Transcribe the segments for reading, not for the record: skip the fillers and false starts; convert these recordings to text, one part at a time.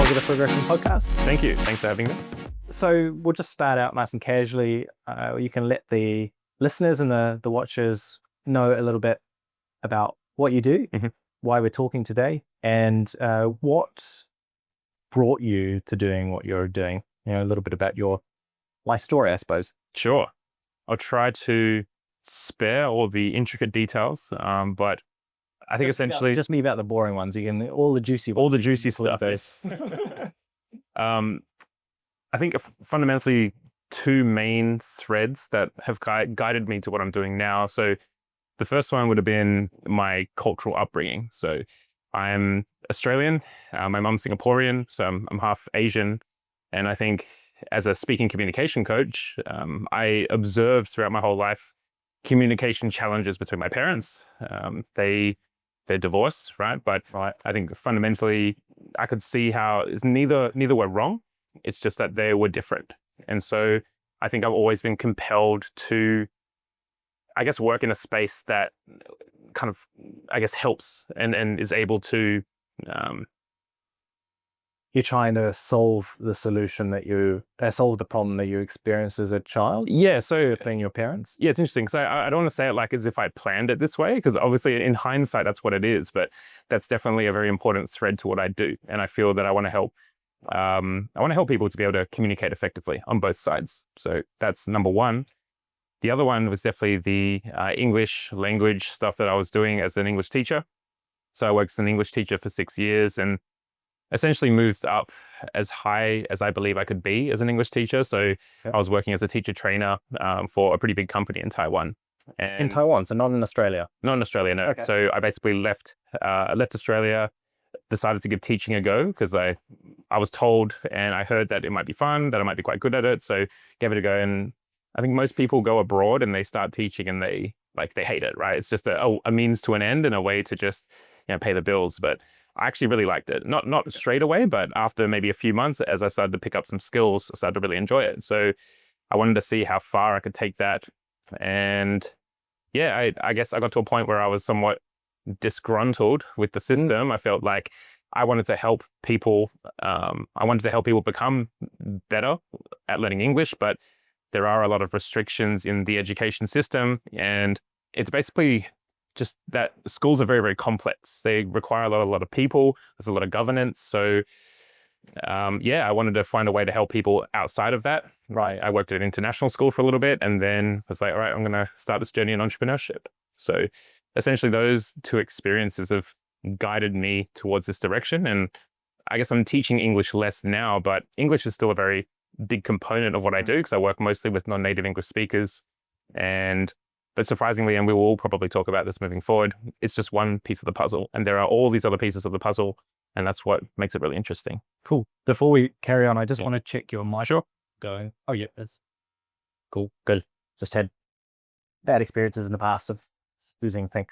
Positive Regression Podcast. Thank you. Thanks for having me. So we'll just start out nice and casually. You can let the listeners and the watchers know a little bit about what you do, why we're talking today, and what brought you to doing what you're doing. You know, a little bit about your life story, I suppose. Sure. I'll try to spare all the intricate details, but I think essentially just me about the boring ones. You can all the juicy ones. all the juicy stuff. I think fundamentally two main threads that have guided me to what I'm doing now. So the first one would have been my cultural upbringing. So I'm Australian. My mum's Singaporean, so I'm half Asian. And I think as a speaking communication coach, I observed throughout my whole life communication challenges between my parents. They're divorced, right? But I think fundamentally, I could see how neither were wrong. It's just that they were different. And so I think I've always been compelled to, I guess, work in a space that kind of, I guess, helps and is able to... You're trying to solve the solution that solve the problem that you experienced as a child? Yeah, so... Between your parents? Yeah, it's interesting. So I don't want to say it like as if I planned it this way, because obviously in hindsight, that's what it is. But that's definitely a very important thread to what I do. And I feel that I want to help. I want to help people to be able to communicate effectively on both sides. So that's number one. The other one was definitely the English language stuff that I was doing as an English teacher. So I worked as an English teacher for 6 years and essentially moved up as high as I believe I could be as an English teacher. So I was working as a teacher trainer for a pretty big company in Taiwan. And in Taiwan, so not in Australia? Not in Australia, no. Okay. So I basically left Australia, decided to give teaching a go because I was told and I heard that it might be fun, that I might be quite good at it. So gave it a go. And I think most people go abroad and they start teaching and they hate it, right? It's just a means to an end and a way to just, pay the bills. But I actually really liked it. Not straight away, but after maybe a few months, as I started to pick up some skills, I started to really enjoy it. So I wanted to see how far I could take that. And yeah, I guess I got to a point where I was somewhat disgruntled with the system. I felt like I wanted to help people. I wanted to help people become better at learning English, but there are a lot of restrictions in the education system. And it's basically just that schools are very, very complex. They require a lot of people. There's a lot of governance. So I wanted to find a way to help people outside of that. Right. I worked at an international school for a little bit and then was like, all right, I'm going to start this journey in entrepreneurship. So essentially those two experiences have guided me towards this direction. And I guess I'm teaching English less now, but English is still a very big component of what I do because I work mostly with non-native English speakers. But surprisingly, and we will probably talk about this moving forward, it's just one piece of the puzzle. And there are all these other pieces of the puzzle. And that's what makes it really interesting. Cool. Before we carry on, I just want to check your mic. Sure. Going. Oh, yeah. That's cool. Good. Just had bad experiences in the past of losing thing.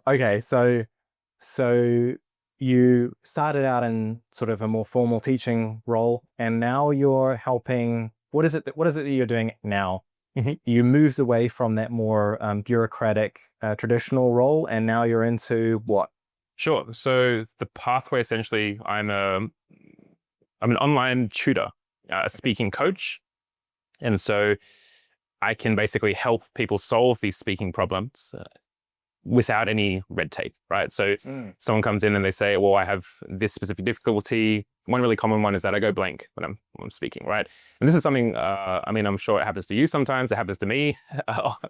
Okay. So you started out in sort of a more formal teaching role, and now you're helping. What is it that you're doing now? You moved away from that more bureaucratic traditional role, and now you're into what? Sure. So the pathway, essentially, I'm an online tutor, a speaking coach. And so I can basically help people solve these speaking problems without any red tape, right? So someone comes in and they say, well, I have this specific difficulty. One really common one is that I go blank when I'm speaking, right? And this is something, I'm sure it happens to you sometimes. It happens to me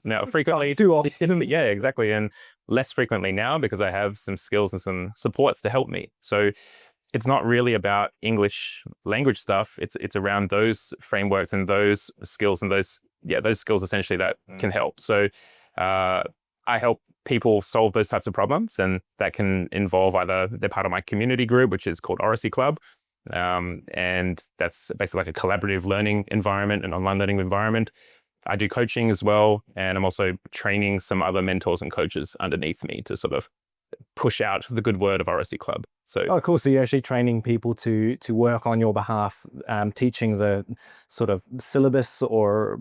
now frequently. Too often. Yeah, exactly. And less frequently now because I have some skills and some supports to help me. So it's not really about English language stuff. It's around those frameworks and those skills and those skills essentially that can help. So I help people solve those types of problems, and that can involve either they're part of my community group, which is called Oracy Club. And that's basically like a collaborative learning environment, an online learning environment. I do coaching as well, and I'm also training some other mentors and coaches underneath me to sort of push out the good word of Oracy Club. So, oh, cool. So you're actually training people to work on your behalf, teaching the sort of syllabus or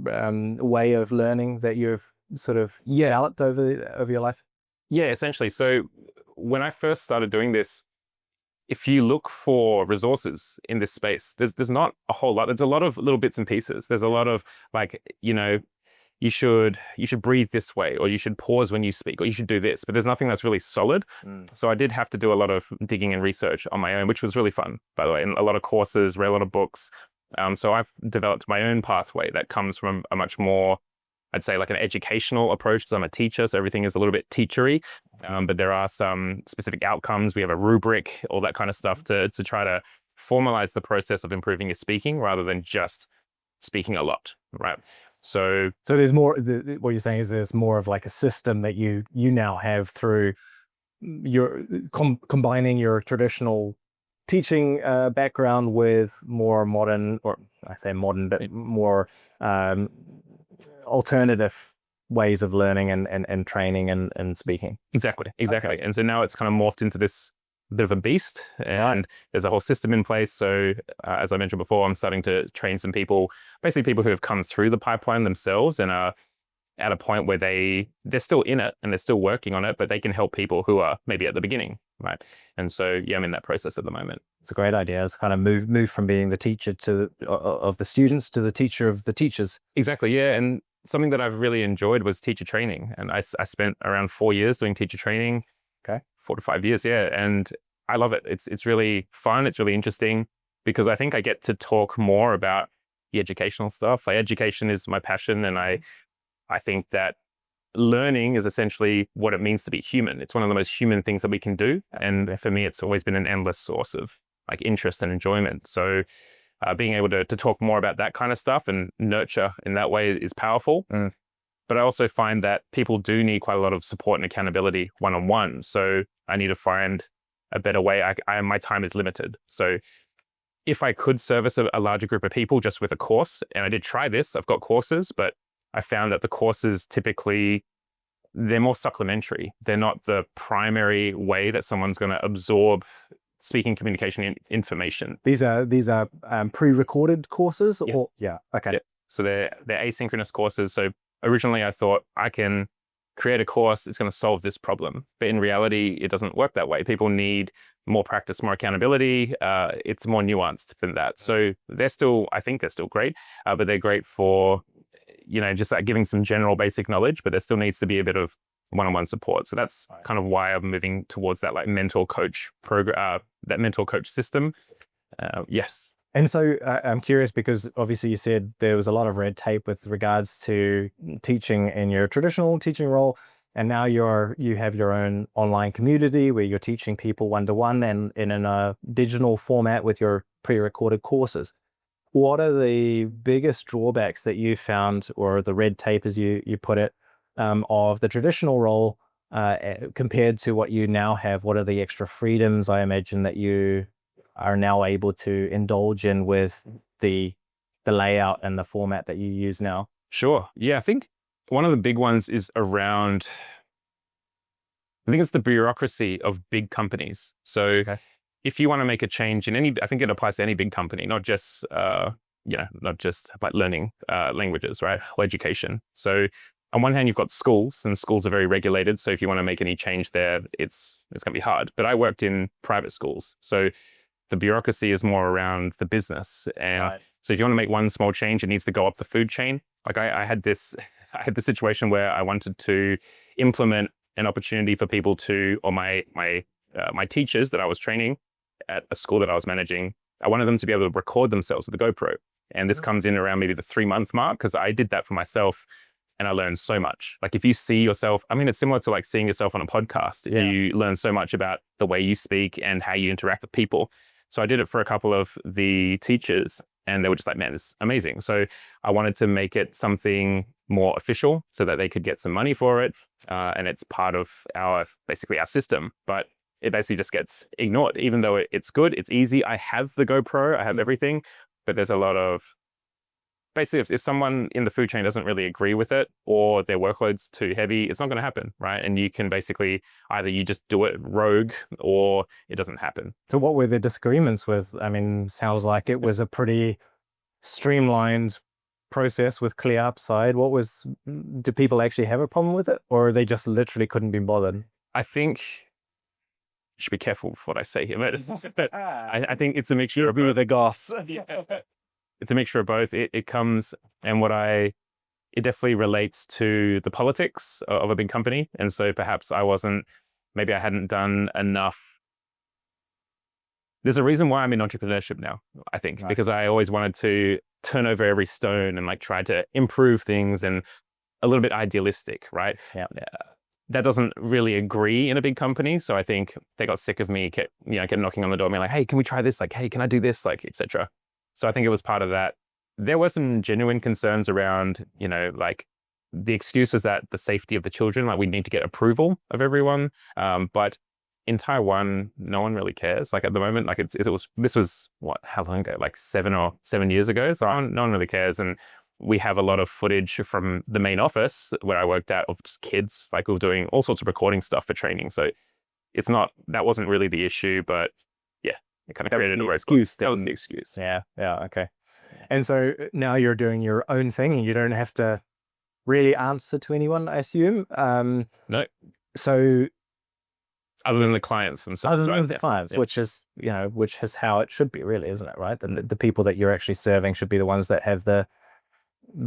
way of learning that you've sort of developed over your life? Yeah, essentially. So when I first started doing this, if you look for resources in this space, there's not a whole lot. There's a lot of little bits and pieces. There's a lot of like, you should breathe this way, or you should pause when you speak, or you should do this, but there's nothing that's really solid. So I did have to do a lot of digging and research on my own, which was really fun, by the way, and a lot of courses, read a lot of books. So I've developed my own pathway that comes from a much more, I'd say, like an educational approach, because I'm a teacher, so everything is a little bit teachery, but there are some specific outcomes. We have a rubric, all that kind of stuff to try to formalize the process of improving your speaking rather than just speaking a lot, right? So there's more, what you're saying is there's more of like a system that you now have through your combining your traditional teaching background with more modern, or I say modern, but more alternative ways of learning and training and speaking. Exactly. Okay. And so now it's kind of morphed into this bit of a beast, and there's a whole system in place. So as I mentioned before, I'm starting to train some people, basically people who have come through the pipeline themselves and are at a point where they're still in it and they're still working on it, but they can help people who are maybe at the beginning, right? And so I'm in that process at the moment. It's a great idea. It's kind of move from being the teacher of the students to the teacher of the teachers. Exactly, yeah. And something that I've really enjoyed was teacher training, and I spent around 4 years doing teacher training. Okay. 4 to 5 years, yeah. And I love it. It's really fun. It's really interesting because I think I get to talk more about the educational stuff. Like, education is my passion, and I think that learning is essentially what it means to be human. It's one of the most human things that we can do. And for me, it's always been an endless source of like interest and enjoyment. So being able to talk more about that kind of stuff and nurture in that way is powerful. But I also find that people do need quite a lot of support and accountability one-on-one. So I need to find a better way. My time is limited. So if I could service a larger group of people just with a course, and I did try this, I've got courses, but I found that the courses typically, they're more supplementary. They're not the primary way that someone's going to absorb speaking, communication, information. These are pre-recorded courses, or okay. Yeah. So they're asynchronous courses. So originally I thought I can create a course, it's going to solve this problem. But in reality, it doesn't work that way. People need more practice, more accountability. It's more nuanced than that. So I think they're still great, but they're great for, just like giving some general basic knowledge, but there still needs to be a bit of one-on-one support. So that's kind of why I'm moving towards that like mentor coach program, that mentor coach system. Yes. And so I'm curious, because obviously you said there was a lot of red tape with regards to teaching in your traditional teaching role, and now you have your own online community where you're teaching people one-to-one and in a digital format with your pre-recorded courses. What are the biggest drawbacks that you found, or the red tape as you put it, of the traditional role compared to what you now have? What are the extra freedoms, I imagine, that you are now able to indulge in with the layout and the format that you use now? Sure. Yeah, I think one of the big ones is around, I think it's the bureaucracy of big companies. So if you want to make a change in I think it applies to any big company, not just, not just like learning languages, right? Or education. So on one hand, you've got schools, and schools are very regulated. So if you want to make any change there, it's going to be hard. But I worked in private schools. So the bureaucracy is more around the business. And so if you want to make one small change, it needs to go up the food chain. Like I had this situation where I wanted to implement an opportunity for people to, or my teachers that I was training at a school that I was managing, I wanted them to be able to record themselves with the GoPro. And this comes in around maybe the 3-month mark, because I did that for myself and I learned so much. Like if you see yourself, I mean, it's similar to like seeing yourself on a podcast. Yeah. You learn so much about the way you speak and how you interact with people. So I did it for a couple of the teachers, and they were just like, man, it's amazing. So I wanted to make it something more official so that they could get some money for it. And it's part of basically our system, but it basically just gets ignored, even though it's good, it's easy. I have the GoPro, I have everything, but there's a lot of, basically if someone in the food chain doesn't really agree with it, or their workload's too heavy, it's not going to happen, right? And you can basically, either you just do it rogue or it doesn't happen. So what were the disagreements with? I mean, sounds like it was a pretty streamlined process with clear upside. Do people actually have a problem with it, or they just literally couldn't be bothered? I think should be careful with what I say here, but I think it's a mixture of both. The goss. It's a mixture of both. It comes, and it definitely relates to the politics of a big company. And so perhaps maybe I hadn't done enough. There's a reason why I'm in entrepreneurship now, I think, right. Because I always wanted to turn over every stone and like try to improve things, and a little bit idealistic, right? Yeah. That doesn't really agree in a big company. So I think they got sick of me, kept knocking on the door, being like, hey, can we try this? Like, hey, can I do this? Like, etc. So I think it was part of that. There were some genuine concerns around, like the excuse was that the safety of the children, like we need to get approval of everyone. But in Taiwan, no one really cares. Like at the moment, like this was how long ago? Like 7 years ago. So no one really cares. And we have a lot of footage from the main office where I worked at of just kids, like we were doing all sorts of recording stuff for training. So that wasn't really the issue, but yeah, it kind of created a excuse. That was the excuse. Yeah. Okay. And so now you're doing your own thing and you don't have to really answer to anyone, I assume. No. So other than the clients themselves. Other than the clients, yeah. which is how it should be, really, isn't it? Right? The people that you're actually serving should be the ones that have the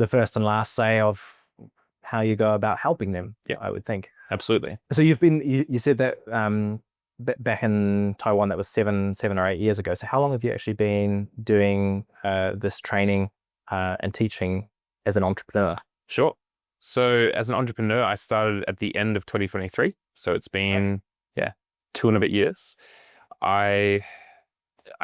first and last say of how you go about helping them. Yeah, I would think. Absolutely. So you said that back in Taiwan, that was 7 or 8 years ago. So how long have you actually been doing this training and teaching as an entrepreneur? Sure. So as an entrepreneur, I started at the end of 2023. So it's been 2 and a bit years. I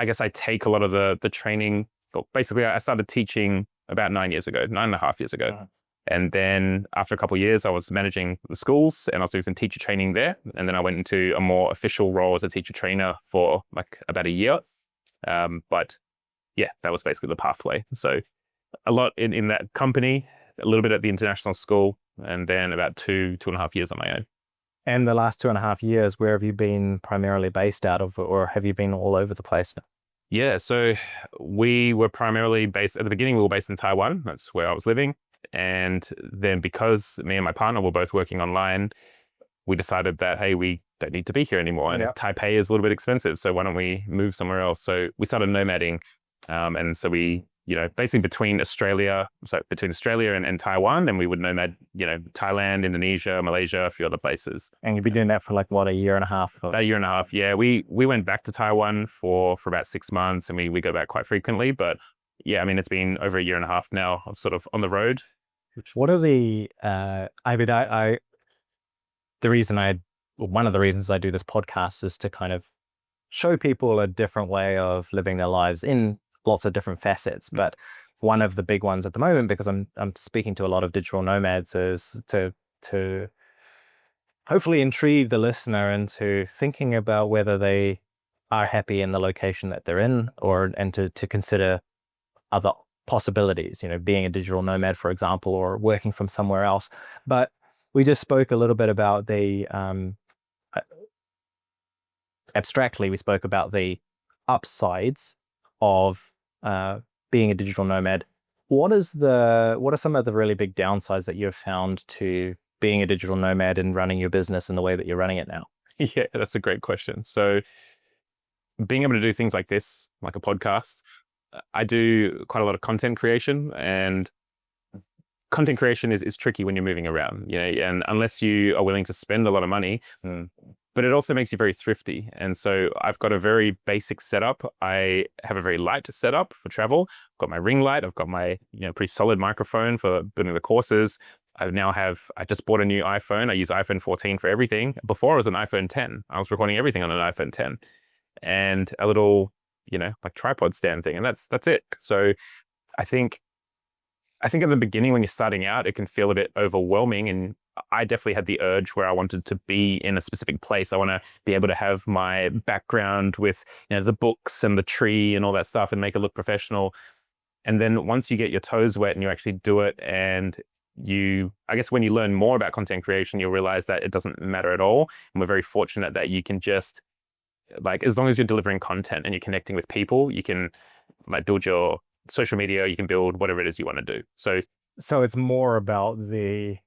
guess I take a lot of the training. Well, basically, I started teaching about 9.5 years ago. Uh-huh. And then after a couple of years, I was managing the schools and I was doing some teacher training there. And then I went into a more official role as a teacher trainer for like about a year. But yeah, that was basically the pathway. So a lot in that company, a little bit at the international school, and then about 2.5 years on my own. And the last 2.5 years, where have you been primarily based out of, or have you been all over the place? Yeah, so we were primarily based, at the beginning, we were based in Taiwan. That's where I was living. And then because me and my partner were both working online, we decided that, hey, we don't need to be here anymore. And Taipei is a little bit expensive. So why don't we move somewhere else? So we started nomading. And so we, basically between Australia and Taiwan, then we would nomad, Thailand, Indonesia, Malaysia, a few other places. And you've been doing that for like, what, a year and a half? About a year and a half, yeah. We went back to Taiwan for about 6 months, and we go back quite frequently. But yeah, I mean, it's been over a year and a half now of sort of on the road. What are the, one of the reasons I do this podcast is to kind of show people a different way of living their lives in lots of different facets. But one of the big ones at the moment, because I'm speaking to a lot of digital nomads, is to hopefully intrigue the listener into thinking about whether they are happy in the location that they're in, and to consider other possibilities, being a digital nomad, for example, or working from somewhere else. But we just spoke a little bit about the abstractly, we spoke about the upsides of being a digital nomad. What are some of the really big downsides that you've found to being a digital nomad and running your business in the way that you're running it now? Yeah, that's a great question. So being able to do things like this, like a podcast, I do quite a lot of content creation, and content creation is tricky when you're moving around, and unless you are willing to spend a lot of money, but it also makes you very thrifty. And so I've got a very basic setup. I have a very light setup for travel. I've got my ring light. I've got my pretty solid microphone for building the courses. I just bought a new iPhone. I use iPhone 14 for everything. Before I was an iPhone 10. I was recording everything on an iPhone 10. And a little, like tripod stand thing. And that's it. So I think in the beginning, when you're starting out, it can feel a bit overwhelming. And I definitely had the urge where I wanted to be in a specific place. I want to be able to have my background with, the books and the tree and all that stuff and make it look professional. And then once you get your toes wet and you actually do it, and I guess when you learn more about content creation, you'll realize that it doesn't matter at all. And we're very fortunate that you can just, like, as long as you're delivering content and you're connecting with people, you can like build your social media, you can build whatever it is you want to do. So it's more about the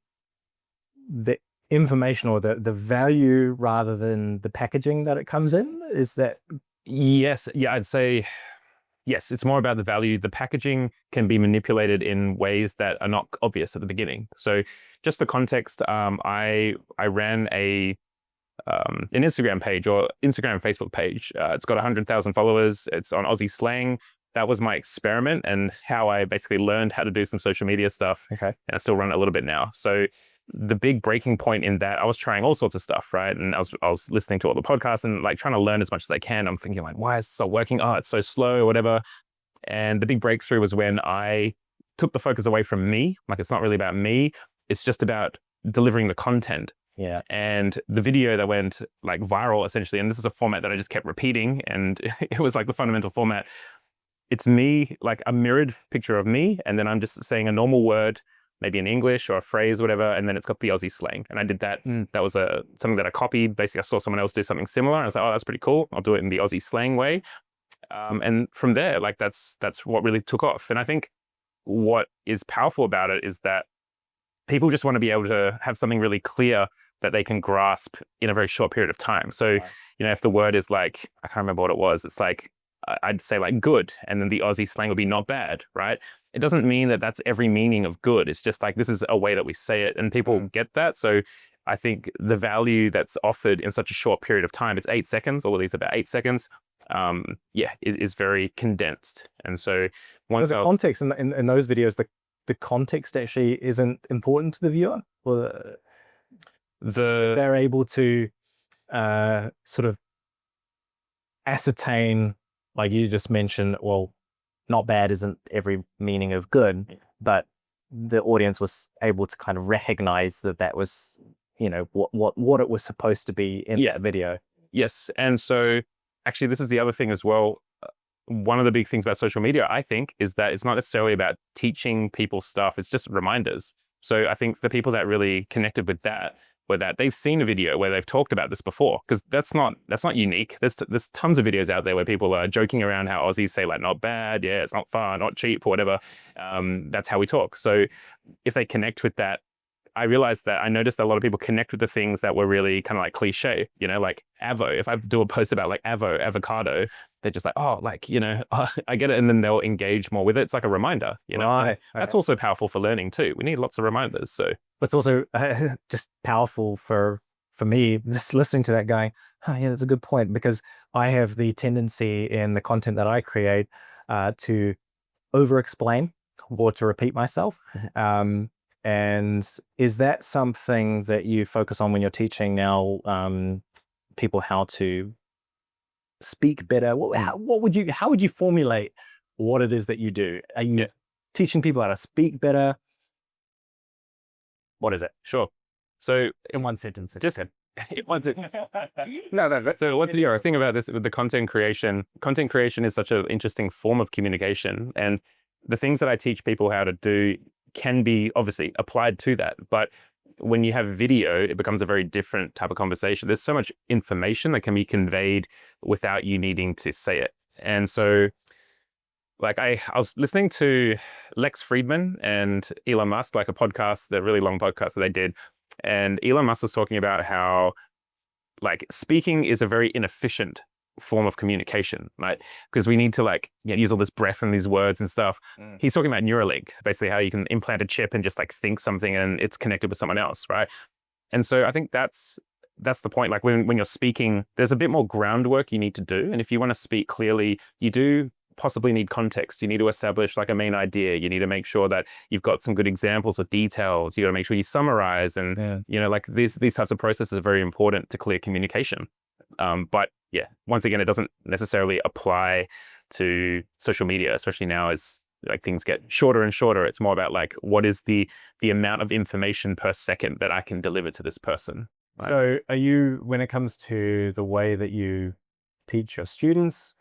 information or the value rather than the packaging that it comes in? Is that? Yes. Yeah, I'd say yes. It's more about the value. The packaging can be manipulated in ways that are not obvious at the beginning. So just for context, I ran an Instagram page or Instagram and Facebook page. It's got 100,000 followers. It's on Aussie slang. That was my experiment and how I basically learned how to do some social media stuff. Okay. And I still run it a little bit now. So the big breaking point in that, I was trying all sorts of stuff, right? And I was listening to all the podcasts and like trying to learn as much as I can. I'm thinking like, why is this not working? Oh, it's so slow or whatever. And the big breakthrough was when I took the focus away from me. Like, it's not really about me. It's just about delivering the content. Yeah. And the video that went like viral essentially, and this is a format that I just kept repeating, and it was like the fundamental format. It's me, like a mirrored picture of me, and then I'm just saying a normal word, maybe in English or a phrase, whatever, and then it's got the Aussie slang. And I did that. That was something that I copied. Basically, I saw someone else do something similar, and I was like, oh, that's pretty cool. I'll do it in the Aussie slang way. And from there, like that's what really took off. And I think what is powerful about it is that people just want to be able to have something really clear that they can grasp in a very short period of time. So, Right. you know, if the word is like, I can't remember what it was, it's like, I'd say like good, and then the Aussie slang would be not bad, right? It doesn't mean that that's every meaning of good. It's just like, this is a way that we say it, and people get that. So I think the value that's offered in such a short period of time, it's 8 seconds, all of these are about 8 seconds, is very condensed. And so once the context in those videos, the context actually isn't important to the viewer, or they're able to sort of ascertain, like you just mentioned, well, not bad isn't every meaning of good, but the audience was able to kind of recognize that was, you know, what it was supposed to be in that video. Yes. And so actually, this is the other thing as well. One of the big things about social media, I think, is that it's not necessarily about teaching people stuff. It's just reminders. So I think the people that really connected with that were that they've seen a video where they've talked about this before, because that's not unique. There's tons of videos out there where people are joking around how Aussies say like not bad, yeah, it's not fun, not cheap or whatever. That's how we talk. So if they connect with that, I realized that I noticed that a lot of people connect with the things that were really kind of like cliche, you know, like avo. If I do a post about like avocado, they're just like, oh, like, you know, I get it. And then they'll engage more with it. It's like a reminder, you know. Right. That's also powerful for learning too. We need lots of reminders. So it's also just powerful for me, just listening to that going, oh, yeah, that's a good point, because I have the tendency in the content that I create to over-explain or to repeat myself. And is that something that you focus on when you're teaching now people how to speak better? How would you formulate what it is that you do? Are you teaching people how to speak better? What is it? Sure. So in one sentence, just in one sentence. No. So what's the thing about this with the content creation? Content creation is such an interesting form of communication, and the things that I teach people how to do can be obviously applied to that. But when you have video, it becomes a very different type of conversation. There's so much information that can be conveyed without you needing to say it. And so like I was listening to Lex Friedman and Elon Musk, like a podcast, the really long podcast that they did. And Elon Musk was talking about how like speaking is a very inefficient form of communication, right? Because we need to like use all this breath and these words and stuff. He's talking about Neuralink, basically how you can implant a chip and just like think something and it's connected with someone else, right? And so I think that's the point. Like when you're speaking, there's a bit more groundwork you need to do. And if you want to speak clearly, you do possibly need context. You need to establish like a main idea. You need to make sure that you've got some good examples or details. You got to make sure you summarize, and you know, like these types of processes are very important to clear communication. But yeah, once again, it doesn't necessarily apply to social media, especially now as like things get shorter and shorter. It's more about like, what is the amount of information per second that I can deliver to this person? Right? So are you, when it comes to the way that you teach your students,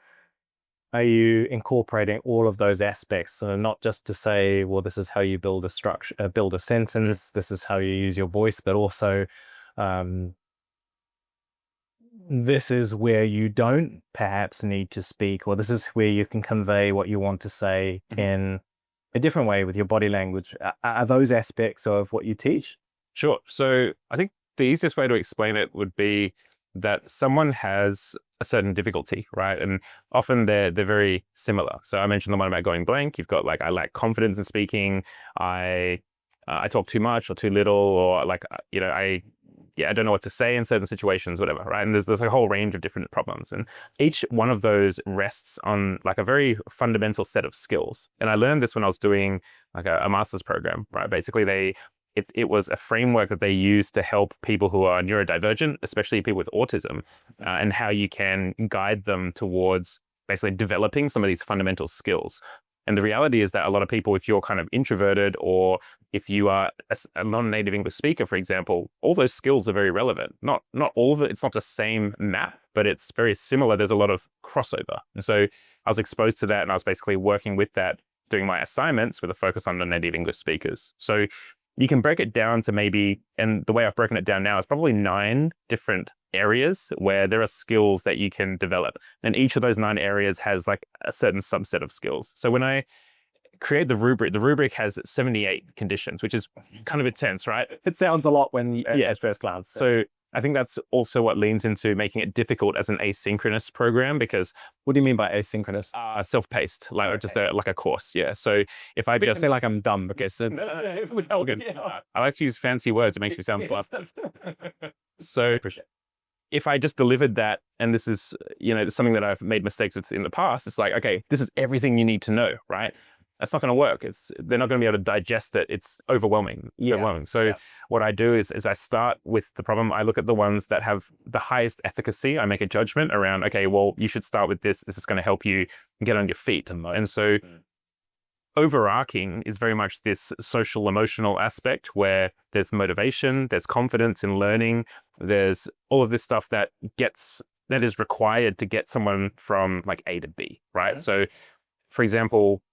are you incorporating all of those aspects? So not just to say, well, this is how you build a structure, build a sentence, this is how you use your voice, but also this is where you don't perhaps need to speak, or this is where you can convey what you want to say in a different way with your body language. Are those aspects of what you teach? Sure. So I think the easiest way to explain it would be that someone has a certain difficulty, right? And often they're very similar. So I mentioned the one about going blank. You've got like, I lack confidence in speaking. I talk too much or too little, or like, I don't know what to say in certain situations, whatever, right? And there's a whole range of different problems. And each one of those rests on like a very fundamental set of skills. And I learned this when I was doing like a master's program, right? Basically, it was a framework that they use to help people who are neurodivergent, especially people with autism, and how you can guide them towards basically developing some of these fundamental skills. And the reality is that a lot of people, if you're kind of introverted, or if you are a non-native English speaker, for example, all those skills are very relevant. Not all of it. It's not the same map, but it's very similar. There's a lot of crossover. And so I was exposed to that, and I was basically working with that, doing my assignments with a focus on non-native English speakers. So you can break it down to maybe, and the way I've broken it down now is probably 9 different areas where there are skills that you can develop. And each of those 9 areas has like a certain subset of skills. So when I create the rubric has 78 conditions, which is kind of intense, right? It sounds a lot when at first glance. So I think that's also what leans into making it difficult as an asynchronous program, because what do you mean by asynchronous? Self-paced, like just like a course. Yeah. So if I say like I'm dumb because I like to use fancy words. It makes me sound blunt. So if I just delivered that, and this is, something that I've made mistakes with in the past, it's like, okay, this is everything you need to know, right? That's not going to work. They're not going to be able to digest it. It's overwhelming. So what I do is I start with the problem. I look at the ones that have the highest efficacy. I make a judgment around, okay, well, you should start with this. This is going to help you get on your feet. And so overarching is very much this social emotional aspect where there's motivation, there's confidence in learning, there's all of this stuff that is required to get someone from like A to B, right? Mm-hmm. So for example,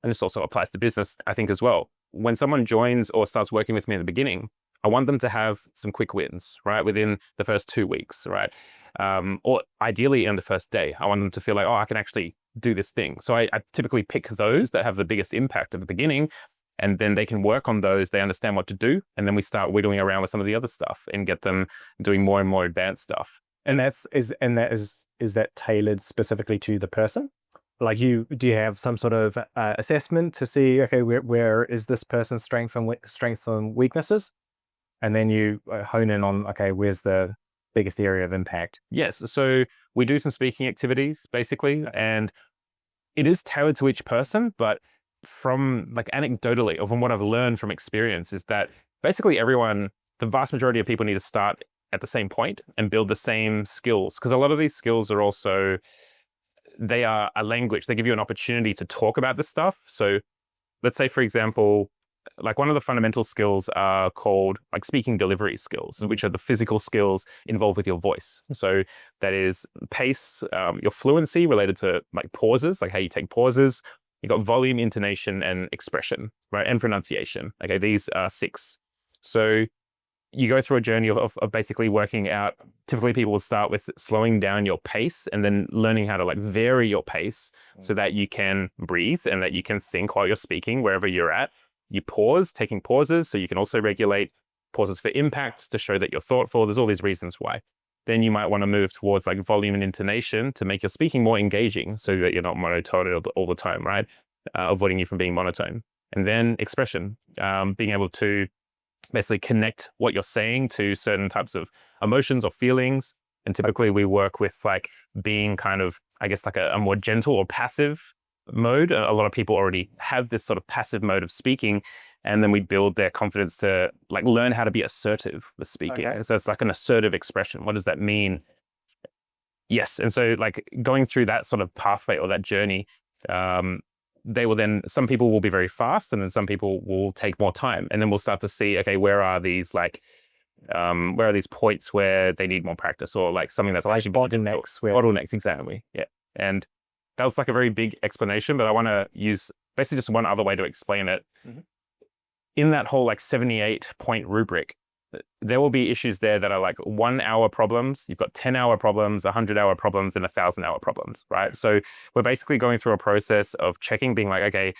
and this also applies to business, I think, as well. When someone joins or starts working with me in the beginning, I want them to have some quick wins, right? Within the first 2 weeks, right? Or ideally in the first day, I want them to feel like, oh, I can actually do this thing. So I typically pick those that have the biggest impact at the beginning, and then they can work on those. They understand what to do. And then we start whittling around with some of the other stuff and get them doing more and more advanced stuff. And is that tailored specifically to the person? Like do you have some sort of assessment to see, okay, where is this person's strengths and weaknesses? And then you hone in on, okay, where's the biggest area of impact? Yes. So we do some speaking activities basically, and it is tailored to each person, but from like anecdotally, or from what I've learned from experience, is that basically the vast majority of people need to start at the same point and build the same skills. Because a lot of these skills are also, they are a language. They give you an opportunity to talk about this stuff. So let's say, for example, like one of the fundamental skills are called like speaking delivery skills, which are the physical skills involved with your voice. So that is pace, your fluency related to like pauses, like how you take pauses. You got volume, intonation, and expression, right? And pronunciation. Okay, these are 6. So you go through a journey of basically working out. Typically people will start with slowing down your pace and then learning how to like vary your pace so that you can breathe and that you can think while you're speaking wherever you're at. You pause, taking pauses, so you can also regulate pauses for impact to show that you're thoughtful. There's all these reasons why. Then you might want to move towards like volume and intonation to make your speaking more engaging so that you're not monotone all the time, right? Avoiding you from being monotone. And then expression, being able to basically connect what you're saying to certain types of emotions or feelings. And typically we work with like being kind of, I guess, like a more gentle or passive mode. A lot of people already have this sort of passive mode of speaking, and then we build their confidence to like learn how to be assertive with speaking. Okay. So it's like an assertive expression. What does that mean? Yes. And so like going through that sort of pathway or that journey, some people will be very fast, and then some people will take more time. And then we'll start to see, okay, where are these points where they need more practice, or like something that's like bottlenecks. Bottlenecks, exactly. Yeah. And that was like a very big explanation, but I want to use basically just one other way to explain it. Mm-hmm. In that whole like 78-point rubric, there will be issues there that are like 1-hour problems. You've got 10-hour problems, 100-hour problems, and 1,000-hour problems, right? So we're basically going through a process of checking, being like, okay,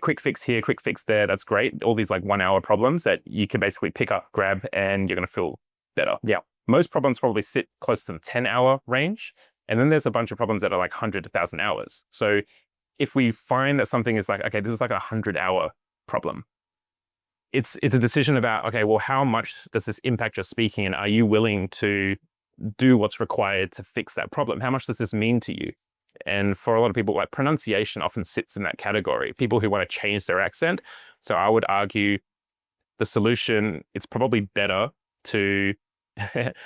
quick fix here, quick fix there. That's great. All these like 1-hour problems that you can basically pick up, grab, and you're going to feel better. Yeah. Most problems probably sit close to the 10-hour range. And then there's a bunch of problems that are like 100 to 1,000 hours. So if we find that something is like, okay, this is like a 100-hour problem, it's a decision about, okay, well, how much does this impact your speaking? And are you willing to do what's required to fix that problem? How much does this mean to you? And for a lot of people, like pronunciation often sits in that category. People who want to change their accent. So I would argue the solution, it's probably better to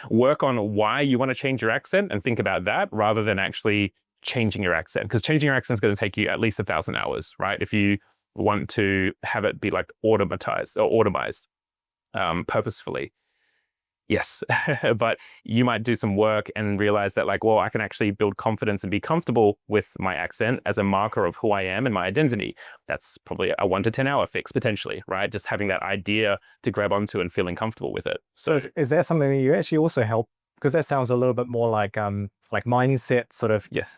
work on why you want to change your accent and think about that rather than actually changing your accent. Because changing your accent is going to take you at least 1,000 hours, right? If you want to have it be like automatized or automized purposefully. Yes, but you might do some work and realize that like, well, I can actually build confidence and be comfortable with my accent as a marker of who I am and my identity. That's probably a 1 to 10 hour fix potentially, right? Just having that idea to grab onto and feeling comfortable with it. So is there something that you actually also help? Because that sounds a little bit more like mindset sort of yes,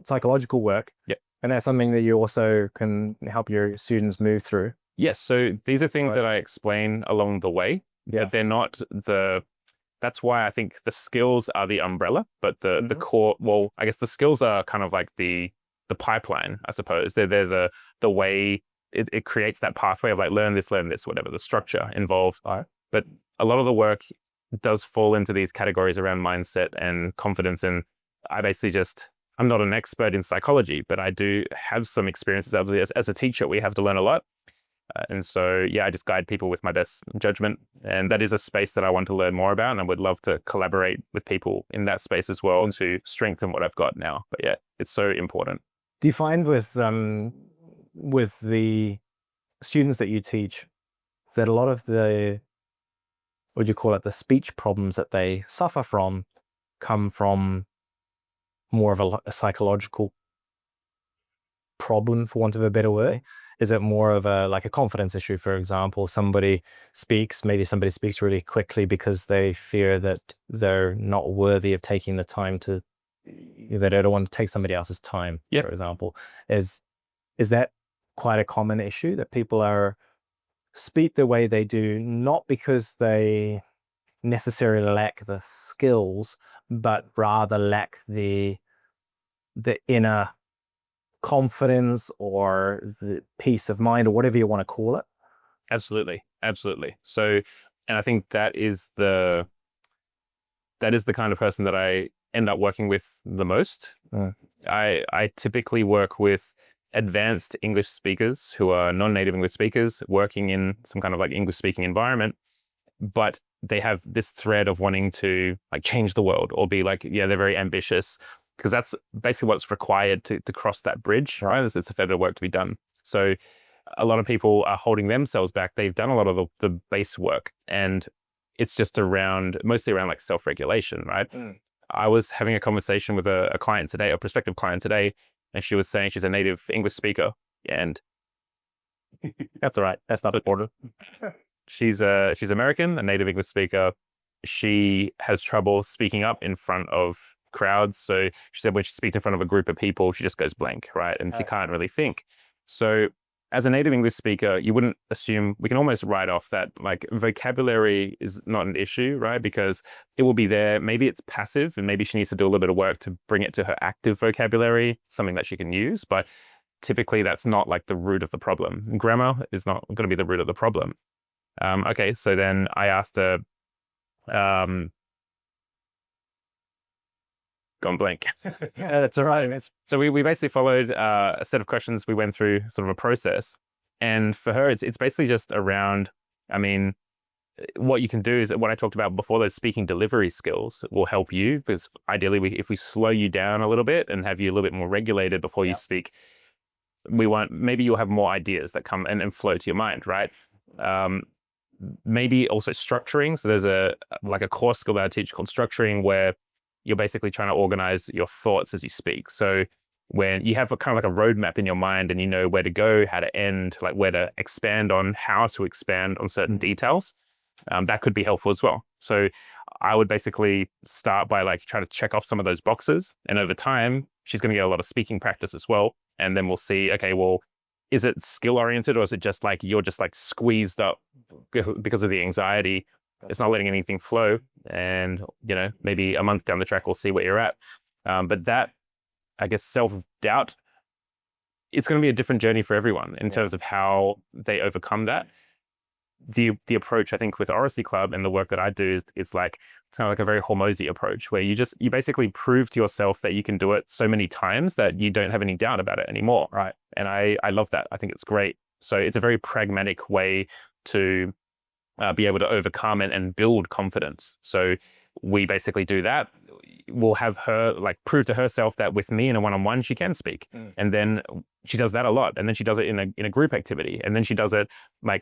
psychological work. Yeah. And that's something that you also can help your students move through. Yes. So these are things that I explain along the way. Yeah. But they're not that's why I think the skills are the umbrella, but the core, well, I guess the skills are kind of like the pipeline, I suppose. They're the way it creates that pathway of like learn this, whatever the structure involved. But a lot of the work does fall into these categories around mindset and confidence. And I basically I'm not an expert in psychology, but I do have some experiences. As a teacher, we have to learn a lot. And so, yeah, I just guide people with my best judgment. And that is a space that I want to learn more about. And I would love to collaborate with people in that space as well to strengthen what I've got now. But yeah, it's so important. Do you find with the students that you teach that a lot of the, what do you call it, the speech problems that they suffer from come from more of a psychological problem, for want of a better word? Is it more of a confidence issue? For example, maybe somebody speaks really quickly because they fear that they're not worthy of taking the time they don't want to take somebody else's time, for example. Is that quite a common issue, that people speak the way they do, not because they necessarily lack the skills, but rather lack the inner confidence or the peace of mind, or whatever you want to call it? Absolutely. So, and I think that is the kind of person that I end up working with the most. I typically work with advanced English speakers who are non-native English speakers working in some kind of like English speaking environment, but they have this thread of wanting to like change the world or be like, they're very ambitious, because that's basically what's required to cross that bridge, right? It's a fair bit of work to be done. So a lot of people are holding themselves back. They've done a lot of the base work, and it's just mostly around like self-regulation, right? I was having a conversation with a client today, a prospective client today, and she was saying she's a native English speaker, and that's all right. That's not important. She's American, a native English speaker. She has trouble speaking up in front of crowds. So she said when she speaks in front of a group of people, she just goes blank, right? And she can't really think. So as a native English speaker, you wouldn't assume, we can almost write off that like vocabulary is not an issue, right? Because it will be there. Maybe it's passive and maybe she needs to do a little bit of work to bring it to her active vocabulary, something that she can use. But typically that's not like the root of the problem. Grammar is not going to be the root of the problem. Okay, so then I asked her, gone blank. Yeah, that's all right. So we basically followed a set of questions. We went through sort of a process. And for her, it's basically just around, what you can do is what I talked about before, those speaking delivery skills will help you, because ideally if we slow you down a little bit and have you a little bit more regulated before you speak, maybe you'll have more ideas that come and flow to your mind, right? Maybe also structuring. So there's a core skill that I teach called structuring, where you're basically trying to organize your thoughts as you speak. So when you have a kind of like a roadmap in your mind and you know where to go, how to end, like where to expand on, how to expand on certain details, that could be helpful as well. So I would basically start by like trying to check off some of those boxes. And over time, she's going to get a lot of speaking practice as well. And then we'll see, okay, well, is it skill oriented, or is it just like you're just like squeezed up because of the anxiety? It's not letting anything flow. And, maybe a month down the track, we'll see where you're at. But that, I guess, self-doubt, it's going to be a different journey for everyone in terms of how they overcome that. The approach, I think, with Oracy Club and the work that I do is like, it's kind of like a very Hormozy approach, where you basically prove to yourself that you can do it so many times that you don't have any doubt about it anymore. Right. And I love that. I think it's great. So it's a very pragmatic way to be able to overcome and build confidence. So we basically do that. We'll have her prove to herself that with me in a one-on-one, she can speak. And then she does that a lot. And then she does it in a group activity. And then she does it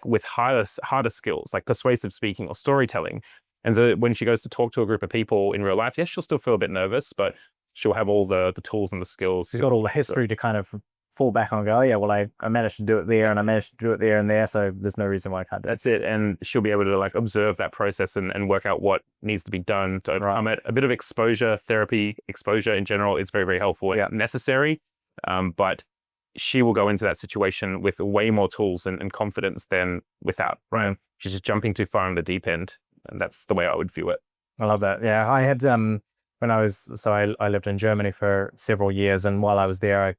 with harder skills, like persuasive speaking or storytelling. And so when she goes to talk to a group of people in real life, yes, she'll still feel a bit nervous, but she'll have all the tools and the skills. She's got all the history to kind of fall back on and go, oh yeah, well, I managed to do it there and I managed to do it there and there. So there's no reason why I can't do it. That's it. And she'll be able to observe that process and work out what needs to be done to overcome it. A bit of exposure in general is very, very helpful and necessary. But she will go into that situation with way more tools and confidence than without. Right. She's just jumping too far in the deep end. And that's the way I would view it. I love that. Yeah. I had, when I lived in Germany for several years. And while I was there, I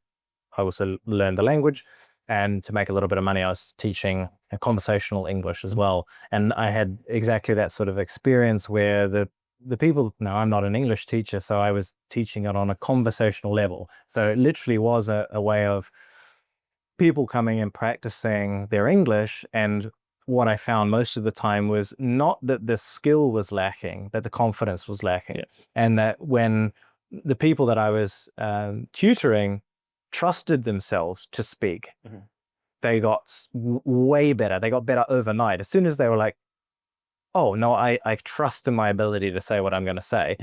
also learned the language, and to make a little bit of money, I was teaching conversational English as well. And I had exactly that sort of experience where the people, now I'm not an English teacher, so I was teaching it on a conversational level. So it literally was a way of people coming and practicing their English. And what I found most of the time was not that the skill was lacking, that the confidence was lacking. Yeah. And that when the people that I was tutoring trusted themselves to speak, they got way better. They got better overnight. As soon as they were like, oh, no, I trust in my ability to say what I'm going to say,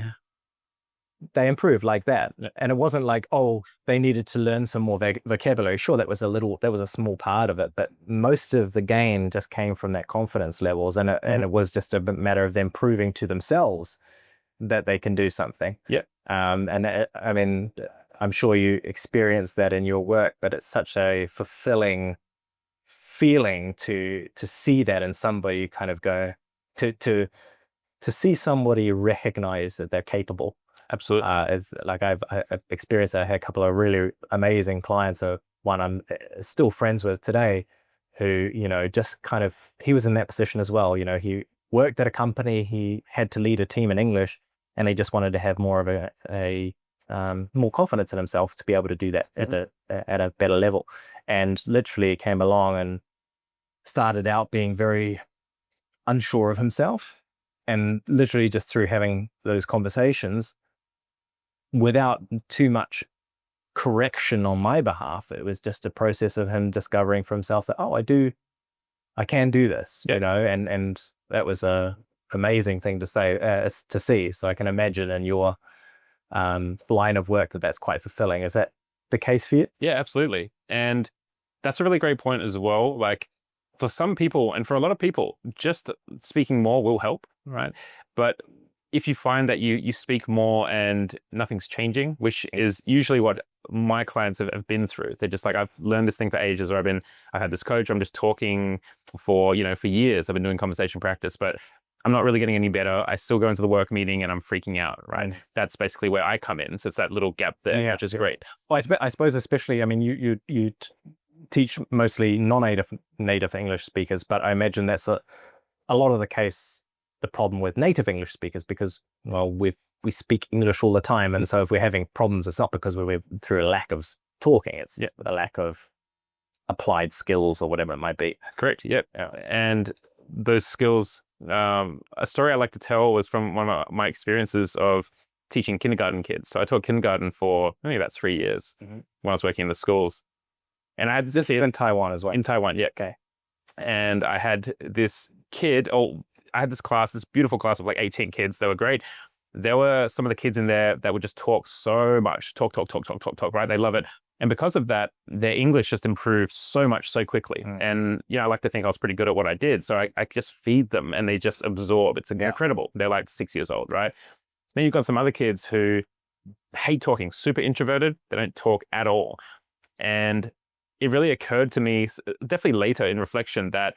they improved like that. And it wasn't like, oh, they needed to learn some more vocabulary. Sure, that was a small part of it, but most of the gain just came from that confidence levels. And it was just a matter of them proving to themselves that they can do something. Yeah. I mean, I'm sure you experience that in your work, but it's such a fulfilling feeling to see that in somebody, kind of go to see somebody recognize that they're capable. Absolutely. I've experienced, I had a couple of really amazing clients. One I'm still friends with today, who, just kind of, he was in that position as well. He worked at a company, he had to lead a team in English, and he just wanted to have more of a more confidence in himself to be able to do that at a better level. And literally came along and started out being very unsure of himself, and literally just through having those conversations without too much correction on my behalf, it was just a process of him discovering for himself that, oh, I can do this, and that was a amazing thing to see. So I can imagine in your line of work that's quite fulfilling. Is that the case for you? Yeah, absolutely. And that's a really great point as well. For some people, and for a lot of people, just speaking more will help, right? But if you find that you speak more and nothing's changing, which is usually what my clients have been through. They're just like, I've learned this thing for ages, or I've had this coach, I'm just talking for years. I've been doing conversation practice, but I'm not really getting any better. I still go into the work meeting and I'm freaking out, right? That's basically where I come in. So it's that little gap there, which is great. Well, I suppose especially, I mean, you teach mostly non-native English speakers, but I imagine that's a lot of the case, the problem with native English speakers, because, well, we speak English all the time. And so if we're having problems, it's not because we're through a lack of talking, it's a lack of applied skills or whatever it might be. Correct. Yep. And those skills, a story I like to tell was from one of my experiences of teaching kindergarten kids. So I taught kindergarten for maybe about 3 years when I was working in the schools. And I had this in Taiwan as well. In Taiwan, yeah. Okay. And I had this I had this class, this beautiful class of 18 kids. They were great. There were some of the kids in there that would just talk so much, talk, right? They love it. And because of that, their English just improved so much so quickly. And, I like to think I was pretty good at what I did. So I just feed them and they just absorb. It's incredible. They're 6 years old, right? Then you've got some other kids who hate talking, super introverted. They don't talk at all. And it really occurred to me, definitely later in reflection, that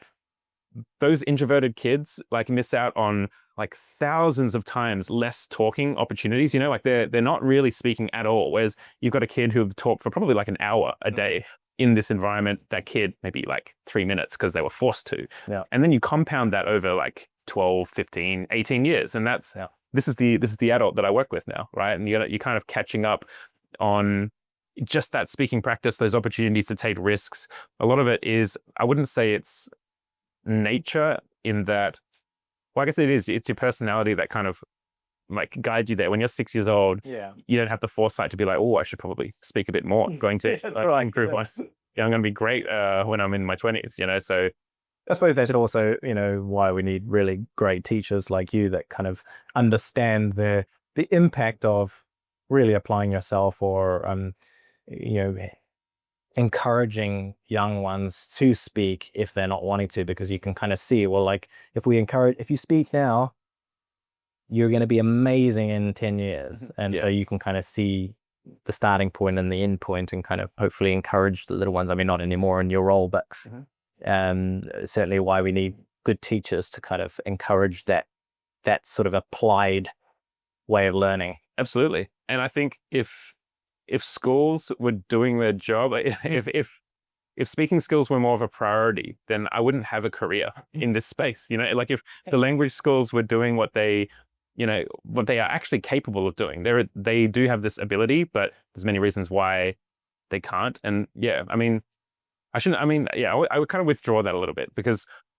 those introverted kids like miss out on like thousands of times less talking opportunities, like they're not really speaking at all. Whereas you've got a kid who talked for probably like an hour a day in this environment, that kid maybe like 3 minutes because they were forced to. Yeah. And then you compound that over like 12, 15, 18 years. And that's, this is the adult that I work with now, right? And you're kind of catching up on just that speaking practice, those opportunities to take risks. A lot of it is, I wouldn't say it's nature in that, well, I guess it is. It's your personality that kind of like guides you there. When you're 6 years old, you don't have the foresight to be like, oh, I should probably speak a bit more. I'm going to improve my, I'm going to be great when I'm in my 20s, so. I suppose that's also, why we need really great teachers like you that kind of understand the impact of really applying yourself, or, encouraging young ones to speak if they're not wanting to, because you can kind of see, well, like if you speak now, you're going to be amazing in 10 years. And so you can kind of see the starting point and the end point, and kind of hopefully encourage the little ones. I mean, not anymore in your role, but certainly why we need good teachers to kind of encourage that sort of applied way of learning. Absolutely. And I think if schools were doing their job, if speaking skills were more of a priority, then I wouldn't have a career in this space. Like if the language schools were doing what they are actually capable of doing. They do have this ability, but there's many reasons why they can't. And I would kind of withdraw that a little bit,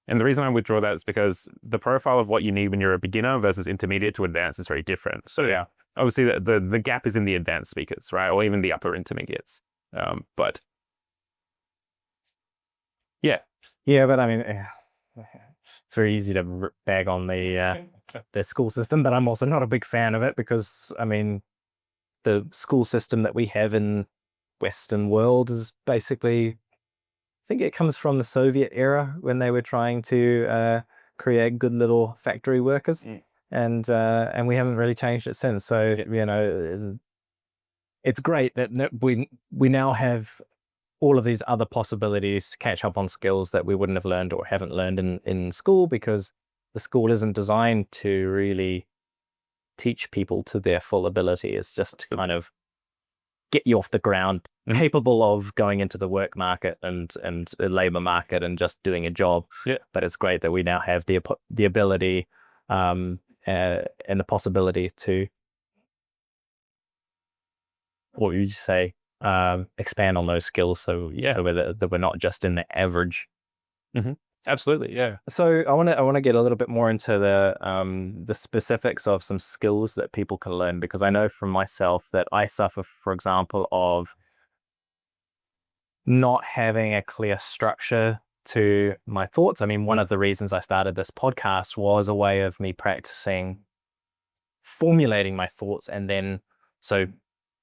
and the reason I withdraw that is because the profile of what you need when you're a beginner versus intermediate to advanced is very different. So obviously the gap is in the advanced speakers, right? Or even the upper intermediates. But but I mean, it's very easy to bag on the school system, but I'm also not a big fan of it, because I mean, the school system that we have in Western world is basically, I think it comes from the Soviet era, when they were trying to create good little factory workers, and we haven't really changed it since. So it's great that we now have all of these other possibilities to catch up on skills that we wouldn't have learned or haven't learned in school, because the school isn't designed to really teach people to their full ability. It's just to kind of get you off the ground, capable of going into the work market and the labor market and just doing a job. But it's great that we now have the ability and the possibility to, what would you say, expand on those skills. So we're not just in the average. Absolutely, yeah. So I want to get a little bit more into the specifics of some skills that people can learn, because I know from myself that I suffer, for example, of not having a clear structure to my thoughts. I mean, one of the reasons I started this podcast was a way of me practicing formulating my thoughts, and then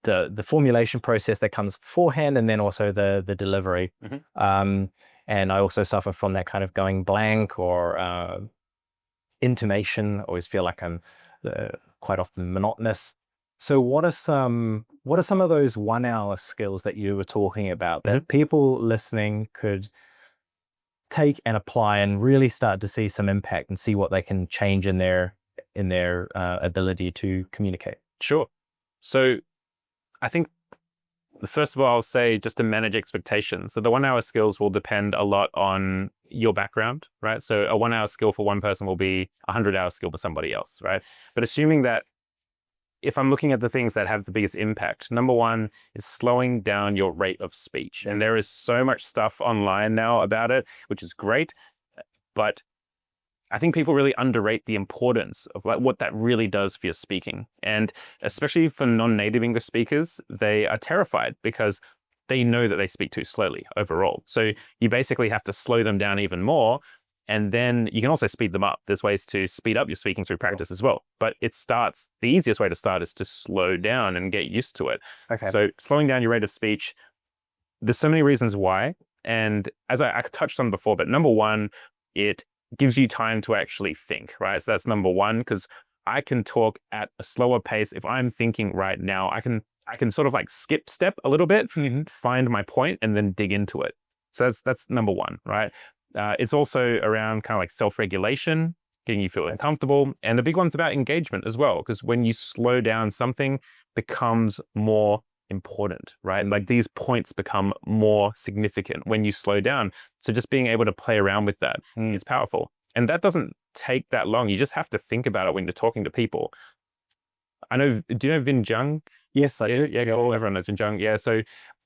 the formulation process that comes beforehand, and then also the delivery. And I also suffer from that kind of going blank or intonation. I always feel like I'm quite often monotonous. So what are some of those 1 hour skills that you were talking about that people listening could take and apply and really start to see some impact and see what they can change in their ability to communicate? Sure. So I think, first of all, I'll say just to manage expectations. So the 1 hour skills will depend a lot on your background, right? So a 1 hour skill for one person will be a 100-hour skill for somebody else, right? But assuming that, if I'm looking at the things that have the biggest impact, number one is slowing down your rate of speech. And there is so much stuff online now about it, which is great. But I think people really underrate the importance of like what that really does for your speaking. And especially for non-native English speakers, they are terrified because they know that they speak too slowly overall. So you basically have to slow them down even more. And then you can also speed them up. There's ways to speed up your speaking through practice as well. But the easiest way to start is to slow down and get used to it. Okay. So slowing down your rate of speech, there's so many reasons why. And as I touched on before, but number one, it gives you time to actually think, right? So that's number one, because I can talk at a slower pace. If I'm thinking right now, I can sort of like skip step a little bit, find my point, and then dig into it. So that's number one, right? It's also around kind of like self-regulation, getting you feeling comfortable. And the big one's about engagement as well, because when you slow down, something becomes more important, right? Like these points become more significant when you slow down. So just being able to play around with that is powerful. And that doesn't take that long. You just have to think about it when you're talking to people. I know, do you know Vin Jung? Yes, I do. Yeah, everyone knows Vin Jung. Yeah, so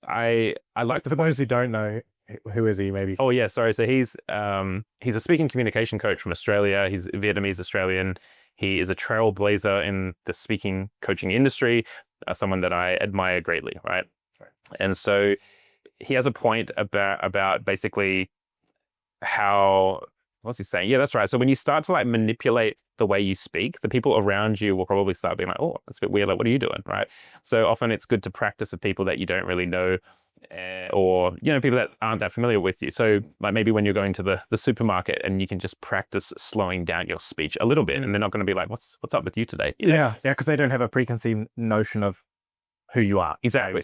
I like For those who don't know, who is he maybe? Oh yeah, sorry. So he's a speaking communication coach from Australia. He's Vietnamese Australian. He is a trailblazer in the speaking coaching industry, someone that I admire greatly, right? And so he has a point about basically how, what's he saying? Yeah, that's right. So when you start to like manipulate the way you speak, the people around you will probably start being like, oh, that's a bit weird. Like, what are you doing? Right. So often it's good to practice with people that you don't really know, or, you know, people that aren't that familiar with you. So like maybe when you're going to the supermarket and you can just practice slowing down your speech a little bit, and they're not going to be like, what's up with you today? You know? Yeah. Because they don't have a preconceived notion of who you are. Exactly.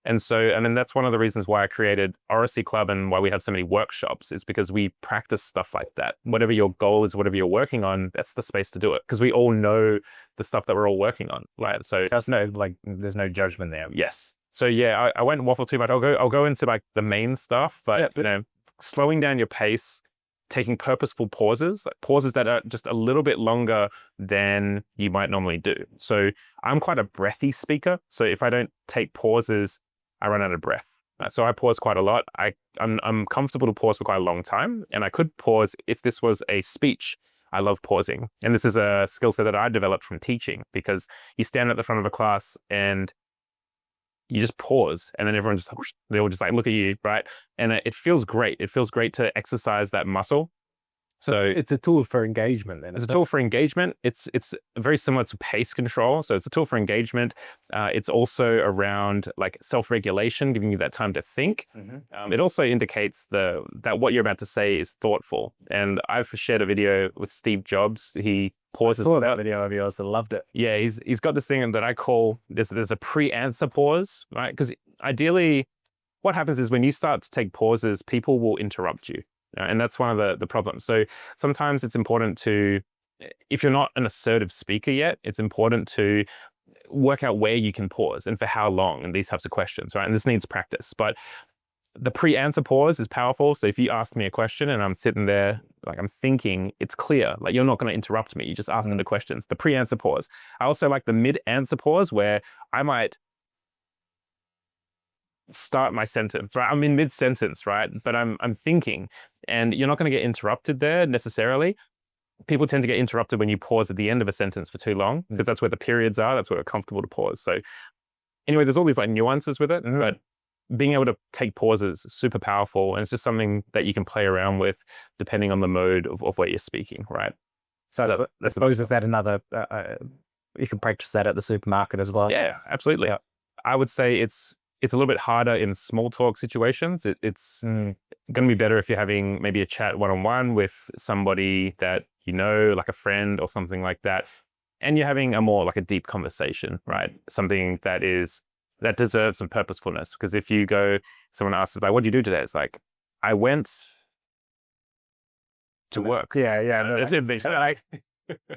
And then that's one of the reasons why I created Oracy Club and why we have so many workshops, is because we practice stuff like that. Whatever your goal is, whatever you're working on, that's the space to do it, because we all know the stuff that we're all working on, right? So there's no judgment there. Yes. So yeah, I won't waffle too much. I'll go into like the main stuff, but you know, slowing down your pace, taking purposeful pauses, like pauses that are just a little bit longer than you might normally do. So I'm quite a breathy speaker. So if I don't take pauses, I run out of breath. So I pause quite a lot. I'm comfortable to pause for quite a long time, and I could pause if this was a speech. I love pausing. And this is a skill set that I developed from teaching, because you stand at the front of a class and you just pause, and then everyone just, they all just like look at you, right? And it feels great. It feels great to exercise that muscle. So it's a tool for engagement then. It's a tool for engagement. It's very similar to pace control. So it's a tool for engagement. It's also around like self-regulation, giving you that time to think. It also indicates that what you're about to say is thoughtful. And I've shared a video with Steve Jobs. He pauses. I saw that video of yours. I loved it. Yeah, he's got this thing that I call, there's a pre-answer pause, right? Because ideally, what happens is when you start to take pauses, people will interrupt you. And that's one of the problems. So sometimes it's important to, if you're not an assertive speaker yet, it's important to work out where you can pause and for how long, and these types of questions, right? And this needs practice. But the pre-answer pause is powerful. So if you ask me a question and I'm sitting there, like I'm thinking, it's clear, like you're not going to interrupt me. You just ask me the questions. The pre-answer pause. I also like the mid-answer pause, where I might start my sentence, right? I'm in mid-sentence, right? But I'm thinking, and you're not going to get interrupted there necessarily. People tend to get interrupted when you pause at the end of a sentence for too long, because that's where the periods are. That's where it's comfortable to pause. So anyway, there's all these like nuances with it, but being able to take pauses is super powerful. And it's just something that you can play around with depending on the mode of what you're speaking, right? So I suppose is that another, you can practice that at the supermarket as well. Yeah, absolutely. Yeah. I would say it's a little bit harder in small talk situations. It's going to be better if you're having maybe a chat one-on-one with somebody that you know, like a friend or something like that, and you're having a more like a deep conversation, right? Something that deserves some purposefulness. Because if you go, someone asks like, "What did you do today?" It's like, I went to work. Yeah. No, That's it. Like,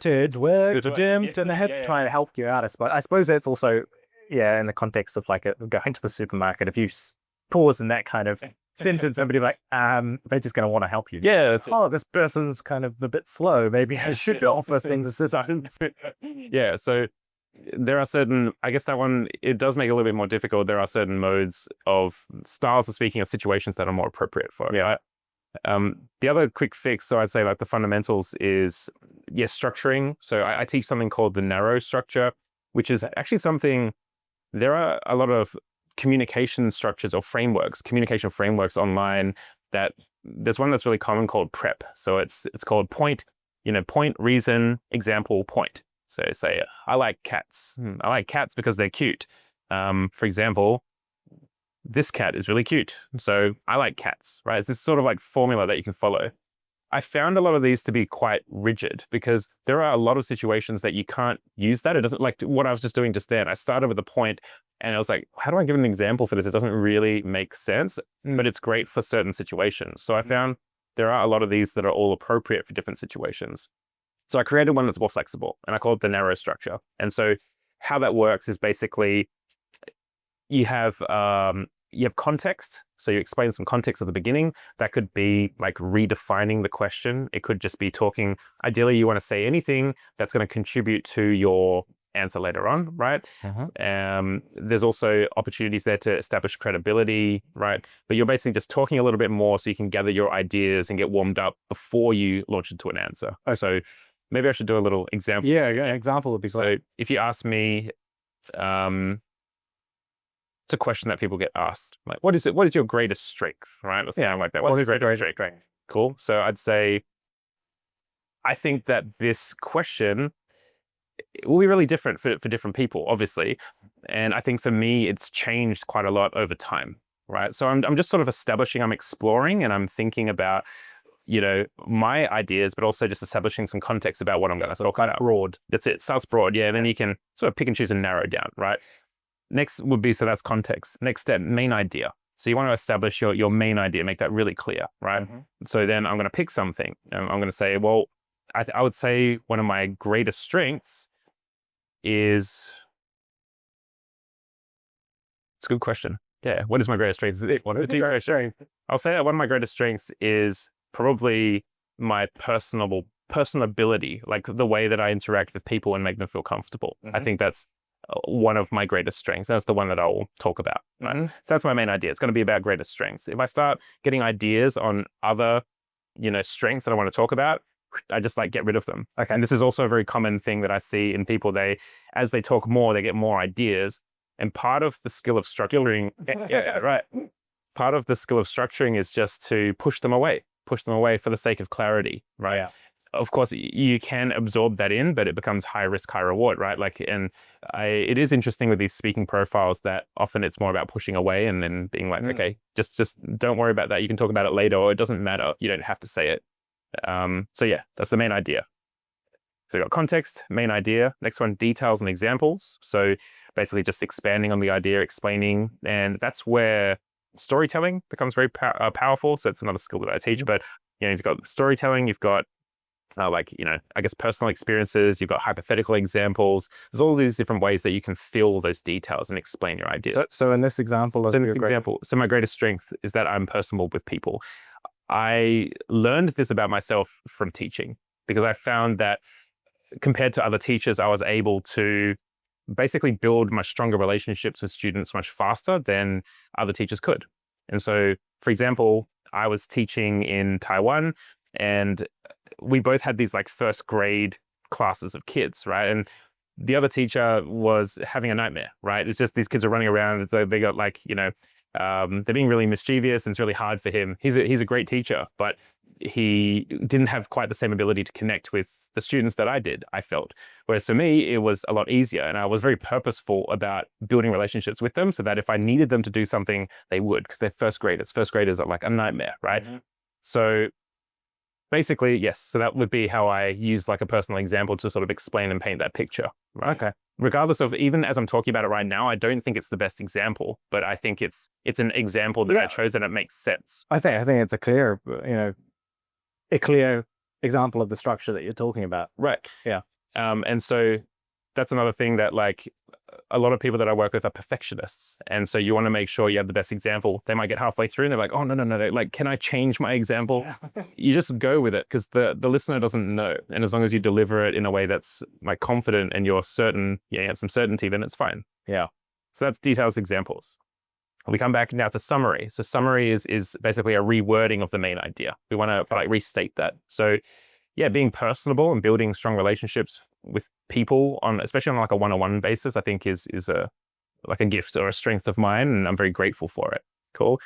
to work, to gym, to trying to help you out. I suppose that's also, in the context of like going to the supermarket, if you pause in that kind of sentence, somebody like, they're just going to want to help you. Yeah. This person's kind of a bit slow. Maybe I should offer things assistance. Yeah. So there are certain, I guess that one, it does make it a little bit more difficult. There are certain modes of styles of speaking or situations that are more appropriate for it. Yeah. The other quick fix, so I'd say like the fundamentals is, structuring. So I teach something called the narrow structure, which is actually something, there are a lot of communication structures or communication frameworks online, that there's one that's really common called PrEP. So it's called point, reason, example, point. So say, I like cats. I like cats because they're cute. For example, this cat is really cute, so I like cats, right? It's this sort of like formula that you can follow. I found a lot of these to be quite rigid, because there are a lot of situations that you can't use that. It doesn't, like what I was just doing just then. I started with a point and I was like, how do I give an example for this? It doesn't really make sense, but it's great for certain situations. So I found there are a lot of these that are all appropriate for different situations. So I created one that's more flexible, and I call it the narrow structure. And so how that works is basically you have context. So you explain some context at the beginning. That could be like redefining the question. It could just be talking. Ideally, you want to say anything that's going to contribute to your answer later on, right? There's also opportunities there to establish credibility, right? But you're basically just talking a little bit more so you can gather your ideas and get warmed up before you launch into an answer. So maybe I should do a little example. Yeah, example would be great. So if you ask me, it's a question that people get asked, like, what is your greatest strength, right? Let's like that. What is your greatest strength? Cool. So I'd say, I think that this question, it will be really different for different people, obviously. And I think for me, it's changed quite a lot over time, right? So I'm just sort of establishing, I'm exploring, and I'm thinking about, my ideas, but also just establishing some context about what I'm going to talk about. Broad. That's it. Starts broad. Yeah. And then you can sort of pick and choose and narrow down, right? Next would be, so that's context. Next step, main idea. So you want to establish your main idea, make that really clear, right? So then I'm going to pick something. I'm going to say, well, I would say one of my greatest strengths is, it's a good question. Yeah. What is my greatest strength? What is your greatest strength? I'll say that one of my greatest strengths is probably my personability, like the way that I interact with people and make them feel comfortable. I think that's one of my greatest strengths. That's the one that I'll talk about, right? So that's my main idea. It's going to be about greatest strengths. If I start getting ideas on other, strengths that I want to talk about, I just get rid of them. Okay. And this is also a very common thing that I see in people. As they talk more, they get more ideas. And part of the skill of structuring, right. Part of the skill of structuring is just to push them away for the sake of clarity, right? Yeah. Of course, you can absorb that in, but it becomes high risk, high reward, right? It is interesting with these speaking profiles that often it's more about pushing away and then being like, okay, just don't worry about that. You can talk about it later, or it doesn't matter. You don't have to say it. So yeah, that's the main idea. So you got context, main idea. Next one, details and examples. So basically just expanding on the idea, explaining, and that's where storytelling becomes very powerful. So it's another skill that I teach, but you've got storytelling, you've got I guess personal experiences, you've got hypothetical examples. There's all these different ways that you can fill those details and explain your idea. So in this example, so my greatest strength is that I'm personable with people. I learned this about myself from teaching, because I found that compared to other teachers, I was able to basically build much stronger relationships with students much faster than other teachers could. And so, for example, I was teaching in Taiwan, and we both had these first grade classes of kids, right? And the other teacher was having a nightmare, right? It's just these kids are running around. It's they got they're being really mischievous, and it's really hard for him. He's a great teacher, but he didn't have quite the same ability to connect with the students that I did, I felt. Whereas for me, it was a lot easier, and I was very purposeful about building relationships with them so that if I needed them to do something, they would, because they're first graders. First graders are like a nightmare, right? So basically, yes. So that would be how I use a personal example to sort of explain and paint that picture. Right? Okay. Regardless of, even as I'm talking about it right now, I don't think it's the best example, but I think it's an example that I chose and it makes sense. I think it's a clear, a clear example of the structure that you're talking about. Right. Yeah. And so that's another thing that a lot of people that I work with are perfectionists. And so you want to make sure you have the best example. They might get halfway through and they're like, oh, no. Can I change my example? You just go with it, because the listener doesn't know. And as long as you deliver it in a way that's confident and you're certain, you have some certainty, then it's fine. Yeah. So that's details, examples. We come back now to summary. So summary is basically a rewording of the main idea. We want to restate that. So yeah, being personable and building strong relationships with people especially on a one-on-one basis, I think is a gift or a strength of mine, and I'm very grateful for it. Cool.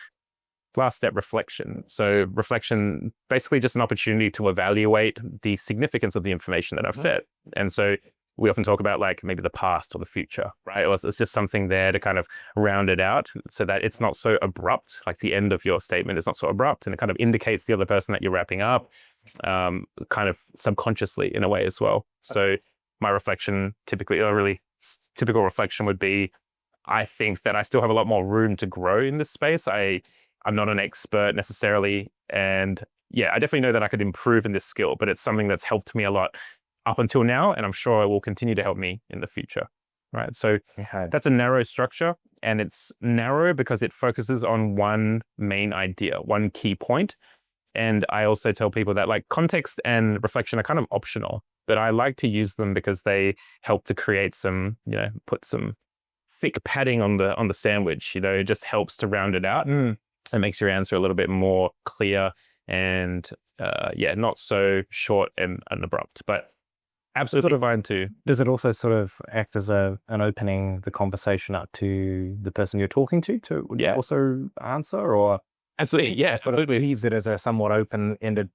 Last step, reflection. So reflection, basically just an opportunity to evaluate the significance of the information that I've said. And so we often talk about maybe the past or the future, right? Or it's just something there to kind of round it out so that it's not so abrupt, the end of your statement is not so abrupt, and it kind of indicates the other person that you're wrapping up, kind of subconsciously in a way as well. So my reflection, typically, a really typical reflection would be, I think that I still have a lot more room to grow in this space. I'm not an expert necessarily, and yeah, I definitely know that I could improve in this skill, but it's something that's helped me a lot up until now, and I'm sure it will continue to help me in the future. Right. So that's a narrow structure, and it's narrow because it focuses on one main idea, one key point. And I also tell people that like context and reflection are kind of optional, but I like to use them because they help to create some, put some thick padding on the sandwich. It just helps to round it out. It makes your answer a little bit more clear and not so short and abrupt. But absolutely fine too. Does it also sort of act as an opening the conversation up to the person you're talking to also answer, or absolutely, yeah, absolutely leaves it as a somewhat open-ended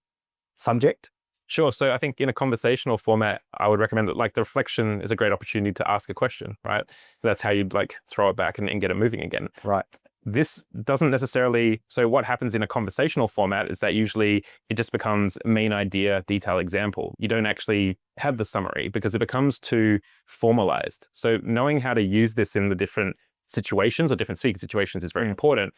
subject? Sure. So I think in a conversational format, I would recommend that like the reflection is a great opportunity to ask a question, right? That's how you'd like throw it back and get it moving again. Right. This doesn't necessarily, so what happens in a conversational format is that usually it just becomes main idea, detail, example. You don't actually have the summary because it becomes too formalized. So knowing how to use this in the different situations or different speaking situations is very important,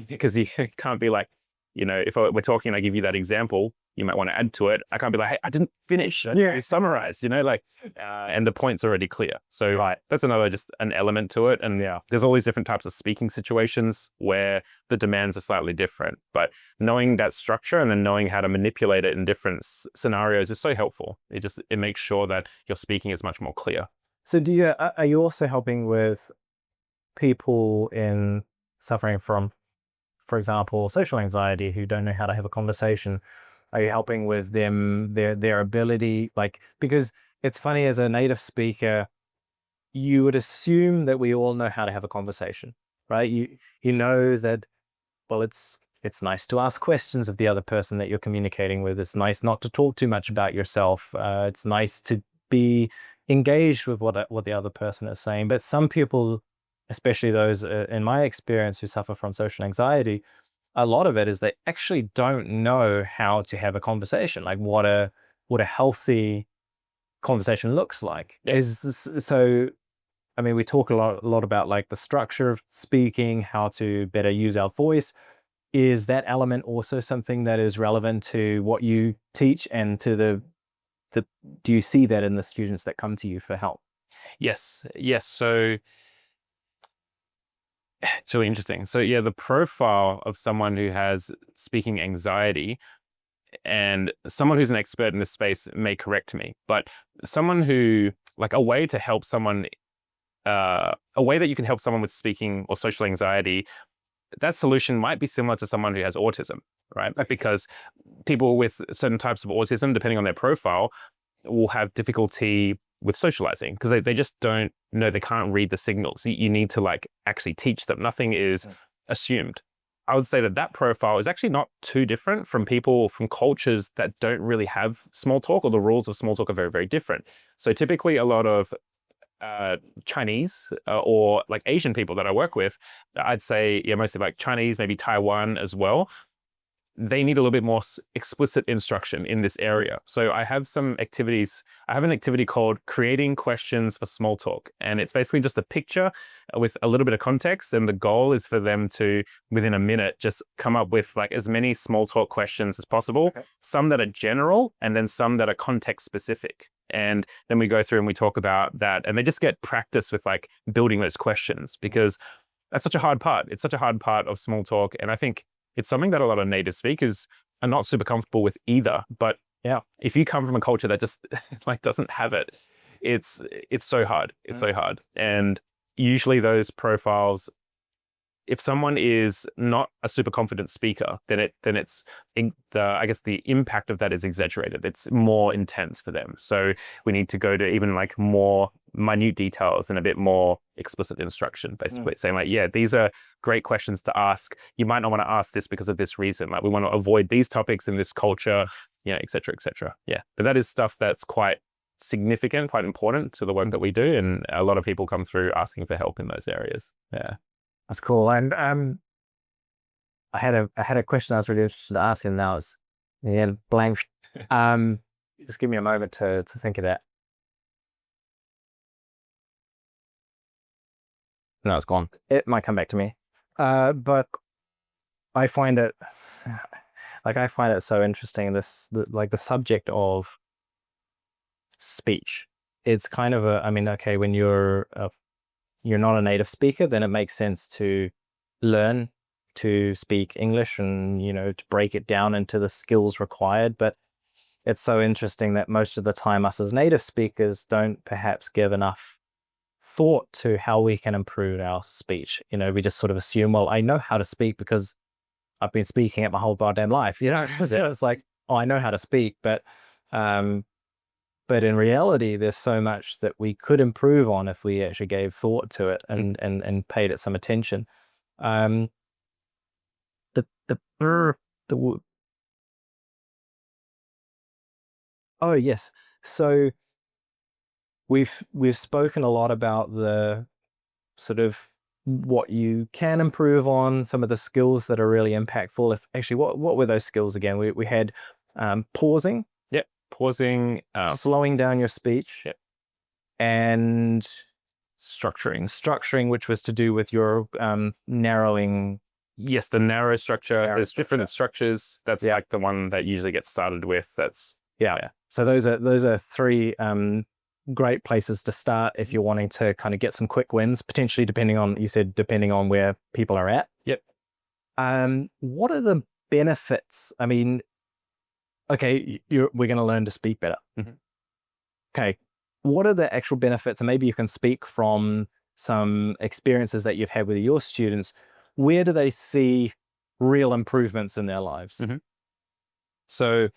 because you can't be like, if we're talking, I give you that example, you might want to add to it. I can't be like, hey, I didn't finish. It's summarized, and the point's already clear. So that's another, just an element to it. And there's all these different types of speaking situations where the demands are slightly different. But knowing that structure and then knowing how to manipulate it in different scenarios is so helpful. It makes sure that your speaking is much more clear. So are you also helping with people suffering from, for example, social anxiety, who don't know how to have a conversation? Are you helping with them, their ability? Because it's funny, as a native speaker, you would assume that we all know how to have a conversation, right? You know that, well, it's nice to ask questions of the other person that you're communicating with. It's nice not to talk too much about yourself. It's nice to be engaged with what the other person is saying. But some people, especially those in my experience who suffer from social anxiety, a lot of it is they actually don't know how to have a conversation, like what a healthy conversation looks like. So, I mean, we talk a lot about like the structure of speaking, how to better use our voice. Is that element also something that is relevant to what you teach, and to do you see that in the students that come to you for help? Yes. So it's really interesting. So the profile of someone who has speaking anxiety, and someone who's an expert in this space may correct me, but someone who, like, a way to help someone, a way that you can help someone with speaking or social anxiety, that solution might be similar to someone who has autism, right? Because people with certain types of autism, depending on their profile, will have difficulty with socializing because they just don't know, they can't read the signals. You need to like actually teach them. Nothing is assumed. I would say that profile is actually not too different from people from cultures that don't really have small talk, or the rules of small talk are very, very different. So typically a lot of Chinese or like Asian people that I work with, I'd say mostly like Chinese, maybe Taiwan as well, they need a little bit more explicit instruction in this area. So I have some activities. I have an activity called Creating Questions for Small Talk. And it's basically just a picture with a little bit of context. And the goal is for them to, within a minute, just come up with like as many small talk questions as possible, some that are general and then some that are context specific. And then we go through and we talk about that. And they just get practice with like building those questions, because that's such a hard part. It's such a hard part of small talk. And I think it's something that a lot of native speakers are not super comfortable with either. But if you come from a culture that just like doesn't have it, it's so hard. It's so hard. And usually those profiles, if someone is not a super confident speaker, then it's I guess the impact of that is exaggerated. It's more intense for them. So we need to go to even like more minute details and a bit more explicit instruction, basically saying like, these are great questions to ask. You might not want to ask this because of this reason. Like, we want to avoid these topics in this culture, et cetera, et cetera. Yeah. But that is stuff that's quite significant, quite important to the work that we do. And a lot of people come through asking for help in those areas. Yeah. That's cool. And I had a question I was really interested to ask, and now it's blank. Just give me a moment to think of that. No, it's gone. It might come back to me. But I find it like I find it so interesting, like the subject of speech. It's kind of I mean, okay, when you're not a native speaker, then it makes sense to learn to speak English and, to break it down into the skills required. But it's so interesting that most of the time us as native speakers don't perhaps give enough thought to how we can improve our speech. We just sort of assume, well, I know how to speak because I've been speaking it my whole goddamn life. So it's like, oh, I know how to speak, but in reality, there's so much that we could improve on if we actually gave thought to it and paid it some attention. Um, the the the Oh yes, so we've spoken a lot about the sort of what you can improve on, some of the skills that are really impactful. If actually, what were those skills again? We had pausing, Yep. Pausing, slowing down your speech, yep. and structuring, which was to do with your narrowing. Yes, the narrow structure. There's different structures. That's like the one that usually gets started with. Yeah. So those are three great places to start if you're wanting to kind of get some quick wins, potentially depending on where people are at. Yep. What are the benefits? I mean, okay, we're going to learn to speak better. Mm-hmm. Okay. What are the actual benefits? And maybe you can speak from some experiences that you've had with your students. Where do they see real improvements in their lives? Mm-hmm. So,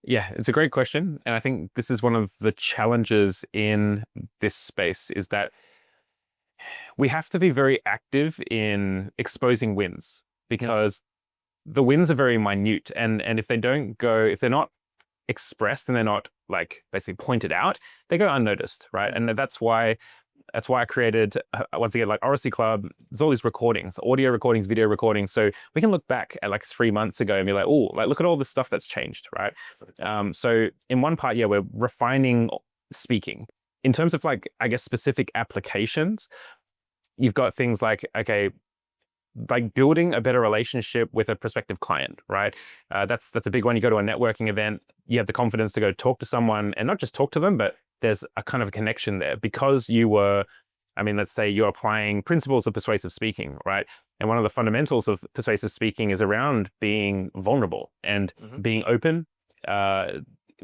yeah, it's a great question. And I think this is one of the challenges in this space is that we have to be very active in exposing wins because the wins are very minute. And if they're not expressed and they're not like basically pointed out, they go unnoticed, right? And that's why I created, once again, like Oracy Club. There's all these recordings, audio recordings, video recordings. So we can look back at like 3 months ago and be like, oh, like look at all this stuff that's changed, right? So in one part, we're refining speaking. In terms of like, I guess, specific applications, you've got things like, okay, like building a better relationship with a prospective client, right? That's a big one. You go to a networking event, you have the confidence to go talk to someone and not just talk to them, but there's a kind of a connection there because let's say you're applying principles of persuasive speaking, right? And one of the fundamentals of persuasive speaking is around being vulnerable and being open.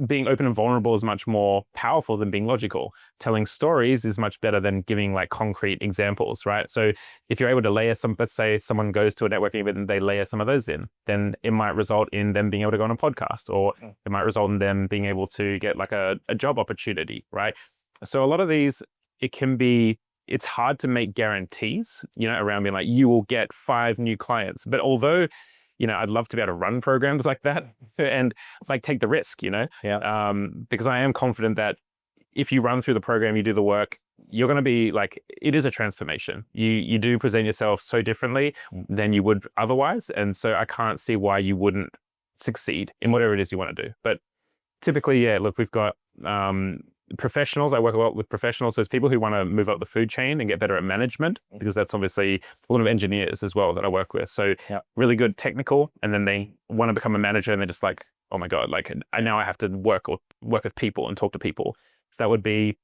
Being open and vulnerable is much more powerful than being logical. Telling stories is much better than giving like concrete examples, right? So if you're able to layer let's say someone goes to a networking event and they layer some of those in, then it might result in them being able to go on a podcast, or it might result in them being able to get like a job opportunity, right? So a lot of these, it's hard to make guarantees, around being like, you will get 5 new clients. But although I'd love to be able to run programs like that and like take the risk, because I am confident that if you run through the program, you do the work, you're going to be like, it is a transformation. You do present yourself so differently than you would otherwise. And so I can't see why you wouldn't succeed in whatever it is you want to do. But typically, look, we've got professionals. I work a lot with professionals. So it's people who want to move up the food chain and get better at management, because that's obviously a lot of engineers as well that I work with. So really good technical, and then they want to become a manager and they're just like, oh my God, like now I have to work with people and talk to people. So that would be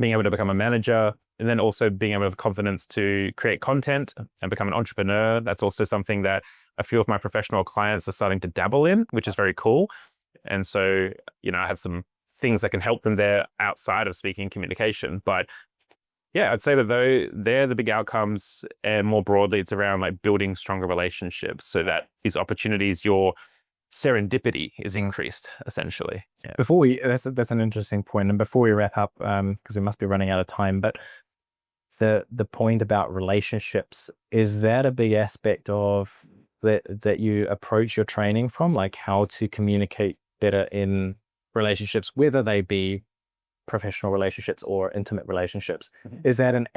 being able to become a manager, and then also being able to have confidence to create content and become an entrepreneur. That's also something that a few of my professional clients are starting to dabble in, which is very cool. And so, I have some things that can help them there outside of speaking communication. But yeah, I'd say that they're the big outcomes, and more broadly, it's around like building stronger relationships so that these opportunities, your serendipity is increased, essentially. Yeah. That's an interesting point. And before we wrap up, because we must be running out of time, but the point about relationships, is that a big aspect of that you approach your training from, like how to communicate better in relationships, whether they be professional relationships or intimate relationships? Is that an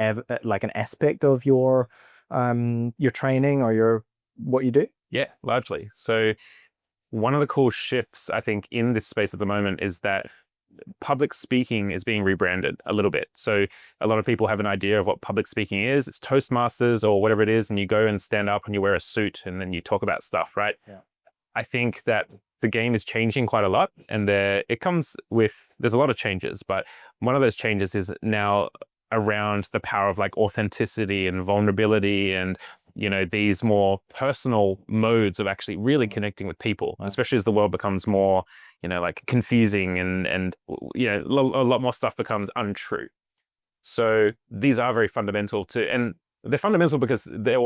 aspect of your training or what you do? Yeah, largely. So one of the cool shifts I think in this space at the moment is that public speaking is being rebranded a little bit. So a lot of people have an idea of what public speaking is. It's Toastmasters or whatever it is, and you go and stand up and you wear a suit and then you talk about stuff, right? Yeah. I think that the game is changing quite a lot, and there's a lot of changes, but one of those changes is now around the power of like authenticity and vulnerability and, these more personal modes of actually really connecting with people, especially as the world becomes more, like confusing and a lot more stuff becomes untrue. So these are very fundamental and they're fundamental because they're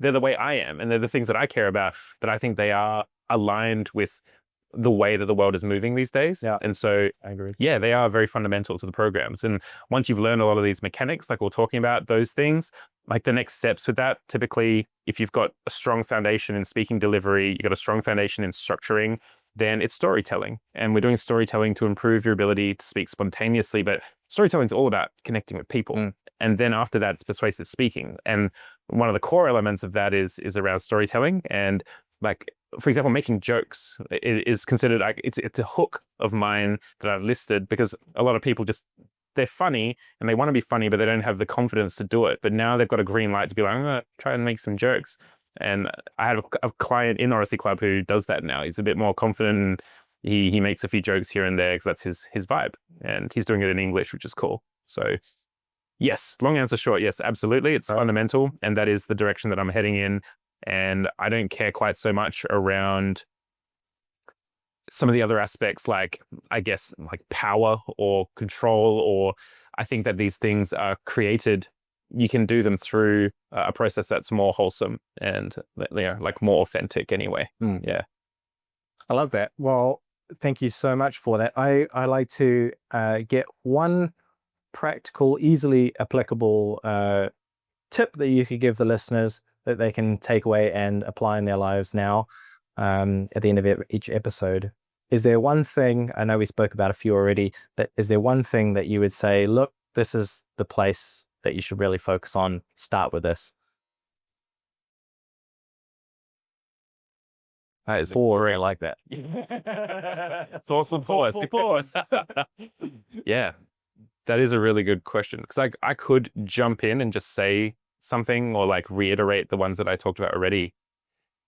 the way I am, and they're the things that I care about, but I think they are aligned with the way that the world is moving these days. Yeah. And so, I agree. yeah, they are very fundamental to the programs. And once you've learned a lot of these mechanics, like we're talking about those things, like the next steps with that, typically, if you've got a strong foundation in speaking delivery, you've got a strong foundation in structuring, then it's storytelling. And we're doing storytelling to improve your ability to speak spontaneously. But storytelling is all about connecting with people. And then after that, it's persuasive speaking. And one of the core elements of that is around storytelling. And like, for example, making jokes is considered like it's a hook of mine that I've listed, because a lot of people they're funny and they want to be funny, but they don't have the confidence to do it. But now they've got a green light to be like, I'm going to try and make some jokes. And I had a client in Odyssey Club who does that now. He's a bit more confident, and he makes a few jokes here and there because that's his vibe. And he's doing it in English, which is cool. So yes, long answer short, yes, absolutely. It's fundamental, and that is the direction that I'm heading in. And I don't care quite so much around some of the other aspects, like, I guess, like power or control, or I think that these things are created. You can do them through a process that's more wholesome and, like more authentic anyway. Yeah. I love that. Well, thank you so much for that. I like to get one practical, easily applicable tip that you could give the listeners that they can take away and apply in their lives now at the end of each episode. Is there one thing, I know we spoke about a few already, but is there one thing that you would say, look, this is the place that you should really focus on, start with this? That is boring. I like that. It's awesome. Pause. Yeah, that is a really good question, because I could jump in and just say something or like reiterate the ones that I talked about already,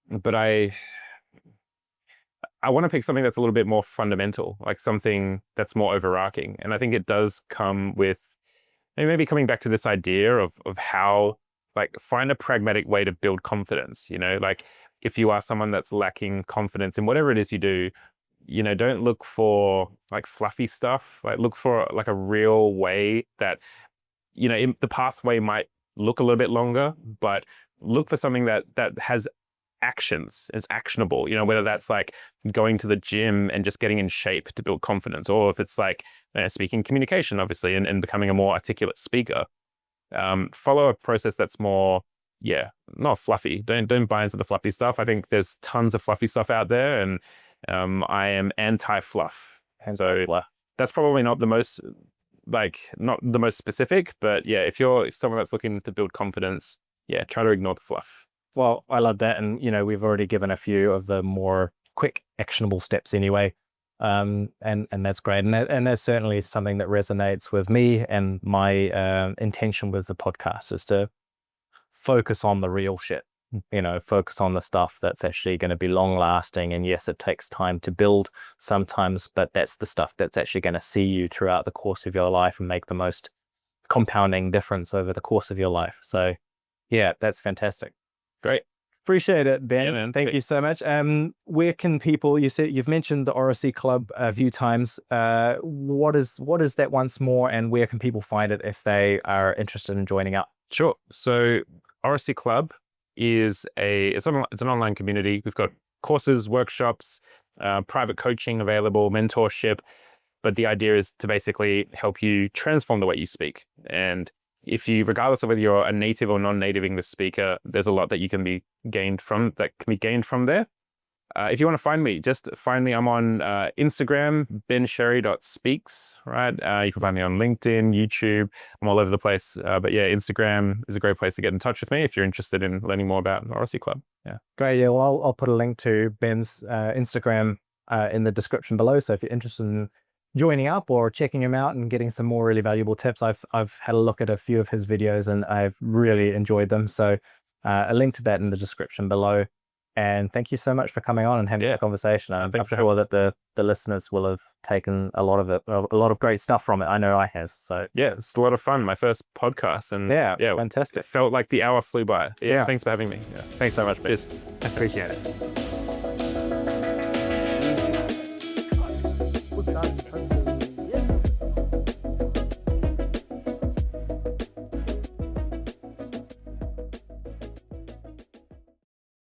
but I want to pick something that's a little bit more fundamental, like something that's more overarching. And I think it does come with maybe coming back to this idea of how, like, find a pragmatic way to build confidence. Like, if you are someone that's lacking confidence in whatever it is you do, don't look for like fluffy stuff. Like, look for like a real way that, the pathway might look a little bit longer, but look for something that has actions, it's actionable, whether that's like going to the gym and just getting in shape to build confidence, or if it's like speaking communication, obviously, and becoming a more articulate speaker. Follow a process that's more, not fluffy. Don't buy into the fluffy stuff. I think there's tons of fluffy stuff out there, and I am anti-fluff. And so that's probably not the most specific, but yeah, if you're someone that's looking to build confidence, try to ignore the fluff. Well, I love that. And, we've already given a few of the more quick actionable steps anyway. And that's great. And that's certainly something that resonates with me, and my intention with the podcast is to focus on the real shit, focus on the stuff that's actually going to be long lasting. And yes, it takes time to build sometimes, but that's the stuff that's actually going to see you throughout the course of your life and make the most compounding difference over the course of your life. So yeah, that's fantastic. Great. Appreciate it, Ben. Yeah, man. Thank you so much. Where can people, you've mentioned the Odyssey Club a few times. What is that once more, and where can people find it if they are interested in joining up? Sure. So Odyssey Club is it's an online community. We've got courses, workshops, private coaching available, mentorship. But the idea is to basically help you transform the way you speak. And if you, regardless of whether you're a native or non-native English speaker, there's a lot that can be gained from there. If you want to find me, just find me. I'm on Instagram, bensherry.speaks, right? You can find me on LinkedIn, YouTube. I'm all over the place. But yeah, Instagram is a great place to get in touch with me if you're interested in learning more about Odyssey Club. Yeah. Great. Yeah, well, I'll put a link to Ben's Instagram in the description below. So if you're interested in joining up or checking him out and getting some more really valuable tips, I've had a look at a few of his videos and I've really enjoyed them. So a link to that in the description below. And thank you so much for coming on and having this conversation. I'm sure that the listeners will have taken a lot of great stuff from it. I know I have. So yeah, it's a lot of fun. My first podcast, and yeah, fantastic. It felt like the hour flew by. Yeah, thanks for having me. Thanks so much, Ben. Cheers. Appreciate it.